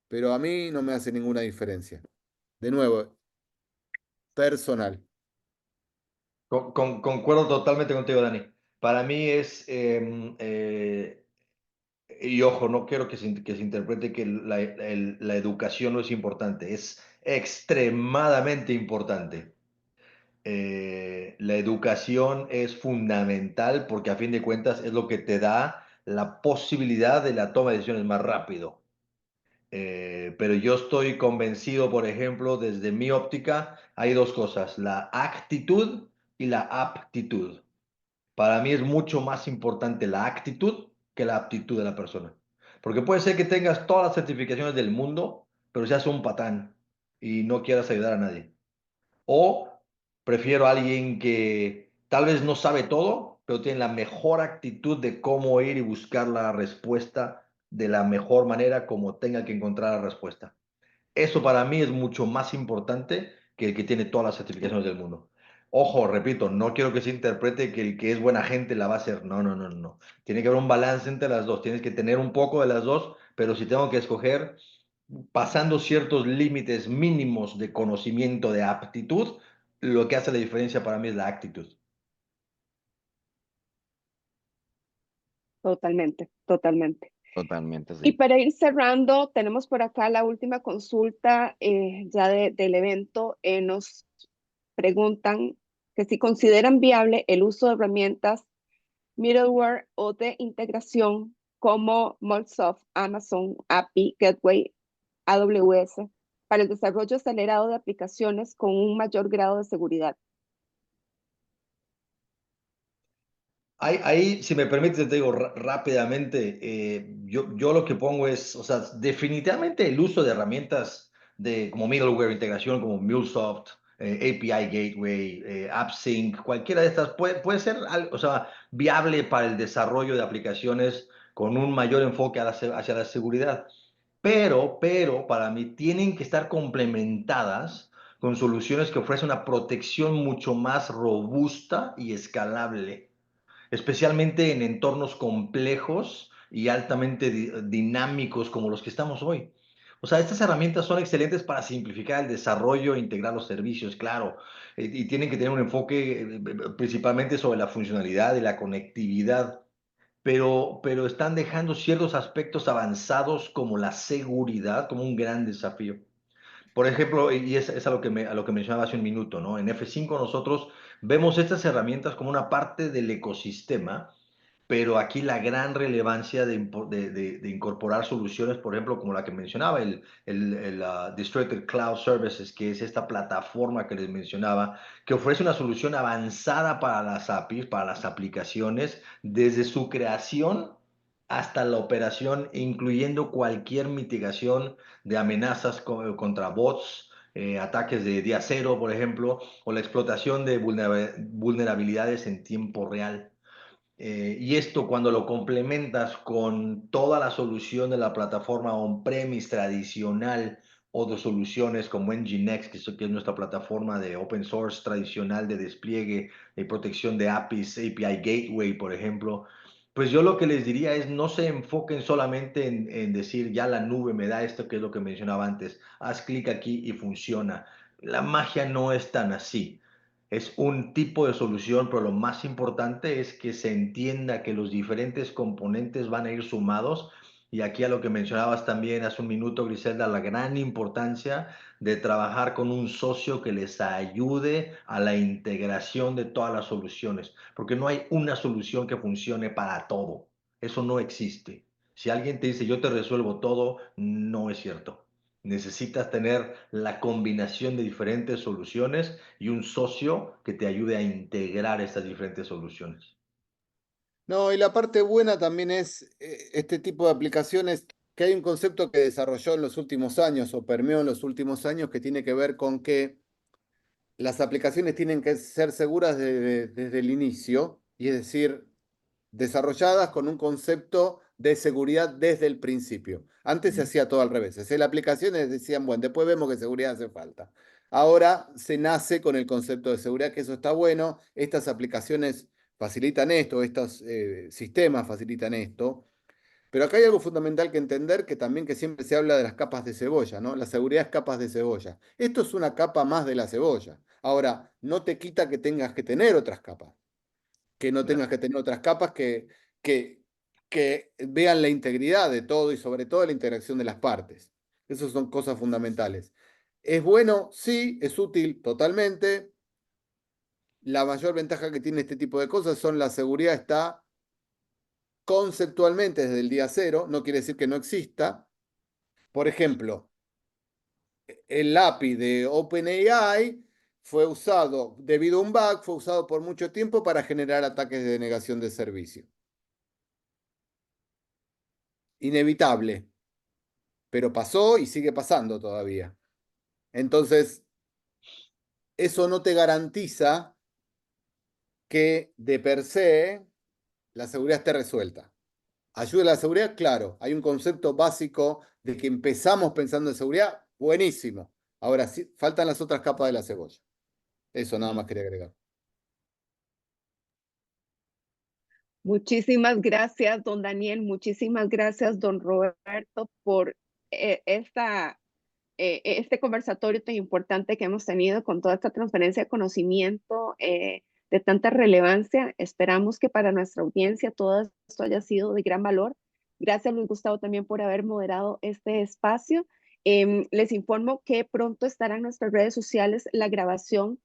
pero a mí no me hace ninguna diferencia. De nuevo, personal. Concuerdo totalmente contigo, Dani. Para mí es, y ojo, no quiero que se interprete que la educación no es importante, es extremadamente importante. La educación es fundamental porque a fin de cuentas es lo que te da la posibilidad de la toma de decisiones más rápido. Pero yo estoy convencido, por ejemplo, desde mi óptica, hay dos cosas, la actitud y la aptitud. Para mí es mucho más importante la actitud que la aptitud de la persona. Porque puede ser que tengas todas las certificaciones del mundo, pero seas un patán y no quieras ayudar a nadie. O prefiero a alguien que tal vez no sabe todo, pero tiene la mejor actitud de cómo ir y buscar la respuesta de la mejor manera como tenga que encontrar la respuesta. Eso para mí es mucho más importante que el que tiene todas las certificaciones del mundo. Ojo, repito, no quiero que se interprete que el que es buena gente la va a hacer. No, no, no, no. Tiene que haber un balance entre las dos. Tienes que tener un poco de las dos, pero si tengo que escoger, pasando ciertos límites mínimos de conocimiento, de aptitud, lo que hace la diferencia para mí es la actitud. Totalmente, totalmente. Totalmente, Y sí. para ir cerrando, tenemos por acá la última consulta ya del evento. Nos preguntan que si consideran viable el uso de herramientas middleware o de integración como Microsoft, Amazon, API, Gateway, AWS para el desarrollo acelerado de aplicaciones con un mayor grado de seguridad. Ahí, si me permites, te digo rápidamente, yo lo que pongo es, o sea, definitivamente el uso de herramientas como middleware, integración como MuleSoft, API Gateway, AppSync, cualquiera de estas puede ser, o sea, viable para el desarrollo de aplicaciones con un mayor enfoque hacia la seguridad. Pero para mí tienen que estar complementadas con soluciones que ofrecen una protección mucho más robusta y escalable, especialmente en entornos complejos y altamente dinámicos como los que estamos hoy. O sea, estas herramientas son excelentes para simplificar el desarrollo e integrar los servicios, claro, y tienen que tener un enfoque principalmente sobre la funcionalidad y la conectividad, pero están dejando ciertos aspectos avanzados como la seguridad como un gran desafío. Por ejemplo, y es a lo que mencionaba hace un minuto, ¿no? En F5 nosotros vemos estas herramientas como una parte del ecosistema, pero aquí la gran relevancia de incorporar soluciones, por ejemplo, como la que mencionaba, el Distributed Cloud Services, que es esta plataforma que les mencionaba, que ofrece una solución avanzada para las APIs, para las aplicaciones, desde su creación hasta la operación, incluyendo cualquier mitigación de amenazas contra bots, ataques de día cero, por ejemplo, o la explotación de vulnerabilidades en tiempo real. Y esto cuando lo complementas con toda la solución de la plataforma on-premise tradicional o de soluciones como Nginx, que es nuestra plataforma de open source tradicional de despliegue y protección de APIs, API Gateway, por ejemplo, pues yo lo que les diría es no se enfoquen solamente en decir ya la nube me da esto, que es lo que mencionaba antes, haz clic aquí y funciona. La magia no es tan así. Es un tipo de solución, pero lo más importante es que se entienda que los diferentes componentes van a ir sumados. Y aquí a lo que mencionabas también hace un minuto, Griselda, la gran importancia de trabajar con un socio que les ayude a la integración de todas las soluciones, porque no hay una solución que funcione para todo. Eso no existe. Si alguien te dice yo te resuelvo todo, no es cierto. Necesitas tener la combinación de diferentes soluciones y un socio que te ayude a integrar estas diferentes soluciones. No, y la parte buena también es este tipo de aplicaciones, que hay un concepto que desarrolló en los últimos años o permeó en los últimos años que tiene que ver con que las aplicaciones tienen que ser seguras desde el inicio, y es decir, desarrolladas con un concepto de seguridad desde el principio. Antes se hacía todo al revés. Se hacía la aplicación y decían, bueno, después vemos que seguridad hace falta. Ahora se nace con el concepto de seguridad, que eso está bueno. Estas aplicaciones facilitan esto, estos sistemas facilitan esto. Pero acá hay algo fundamental que entender, que también que siempre se habla de las capas de cebolla, ¿no? La seguridad es capas de cebolla. Esto es una capa más de la cebolla. Ahora, no te quita que tengas que tener otras capas, que no tengas que tener otras capas que vean la integridad de todo y sobre todo la interacción de las partes. Esas son cosas fundamentales. ¿Es bueno? Sí, es útil totalmente. La mayor ventaja que tiene este tipo de cosas son la seguridad está conceptualmente desde el día cero, no quiere decir que no exista. Por ejemplo, el API de OpenAI fue usado, debido a un bug, fue usado por mucho tiempo para generar ataques de denegación de servicio. Inevitable, pero pasó y sigue pasando todavía. Entonces, eso no te garantiza que de per se la seguridad esté resuelta. ¿Ayuda a la seguridad? Claro. Hay un concepto básico de que empezamos pensando en seguridad, buenísimo. Ahora sí, faltan las otras capas de la cebolla. Eso nada más quería agregar. Muchísimas gracias, don Daniel. Muchísimas gracias, don Roberto, por este conversatorio tan importante que hemos tenido con toda esta transferencia de conocimiento de tanta relevancia. Esperamos que para nuestra audiencia todo esto haya sido de gran valor. Gracias, Luis Gustavo, también por haber moderado este espacio. Les informo que pronto estará en nuestras redes sociales la grabación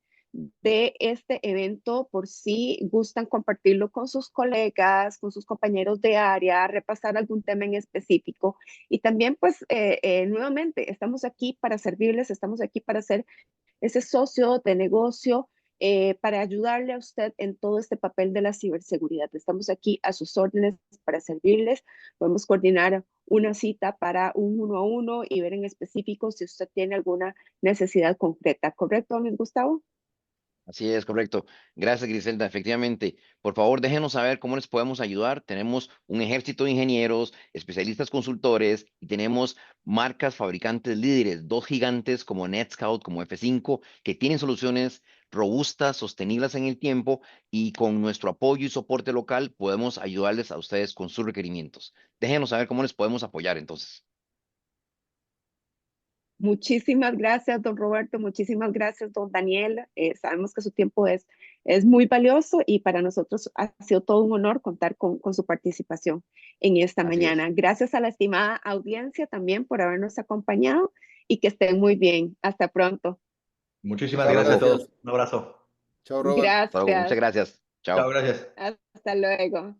de este evento por si gustan compartirlo con sus colegas, con sus compañeros de área, repasar algún tema en específico. Y también, pues, nuevamente, estamos aquí para servirles, estamos aquí para ser ese socio de negocio, para ayudarle a usted en todo este papel de la ciberseguridad. Estamos aquí a sus órdenes para servirles. Podemos coordinar una cita para un 1 a 1 y ver en específico si usted tiene alguna necesidad concreta. ¿Correcto, Luis Gustavo? Así es, correcto. Gracias, Griselda. Efectivamente, por favor, déjenos saber cómo les podemos ayudar. Tenemos un ejército de ingenieros, especialistas consultores y tenemos marcas fabricantes líderes, dos gigantes como NetScout, como F5, que tienen soluciones robustas, sostenibles en el tiempo y con nuestro apoyo y soporte local podemos ayudarles a ustedes con sus requerimientos. Déjenos saber cómo les podemos apoyar entonces. Muchísimas gracias, don Roberto. Muchísimas gracias, don Daniel. Sabemos que su tiempo es muy valioso y para nosotros ha sido todo un honor contar con su participación en esta Así es. mañana. Gracias a la estimada audiencia también por habernos acompañado y que estén muy bien. Hasta pronto. Muchísimas Muchas gracias a gracias. todos. Un abrazo. Chao, Robert. Hasta luego. Muchas Gracias. gracias. Chao, Chao. gracias. Hasta luego.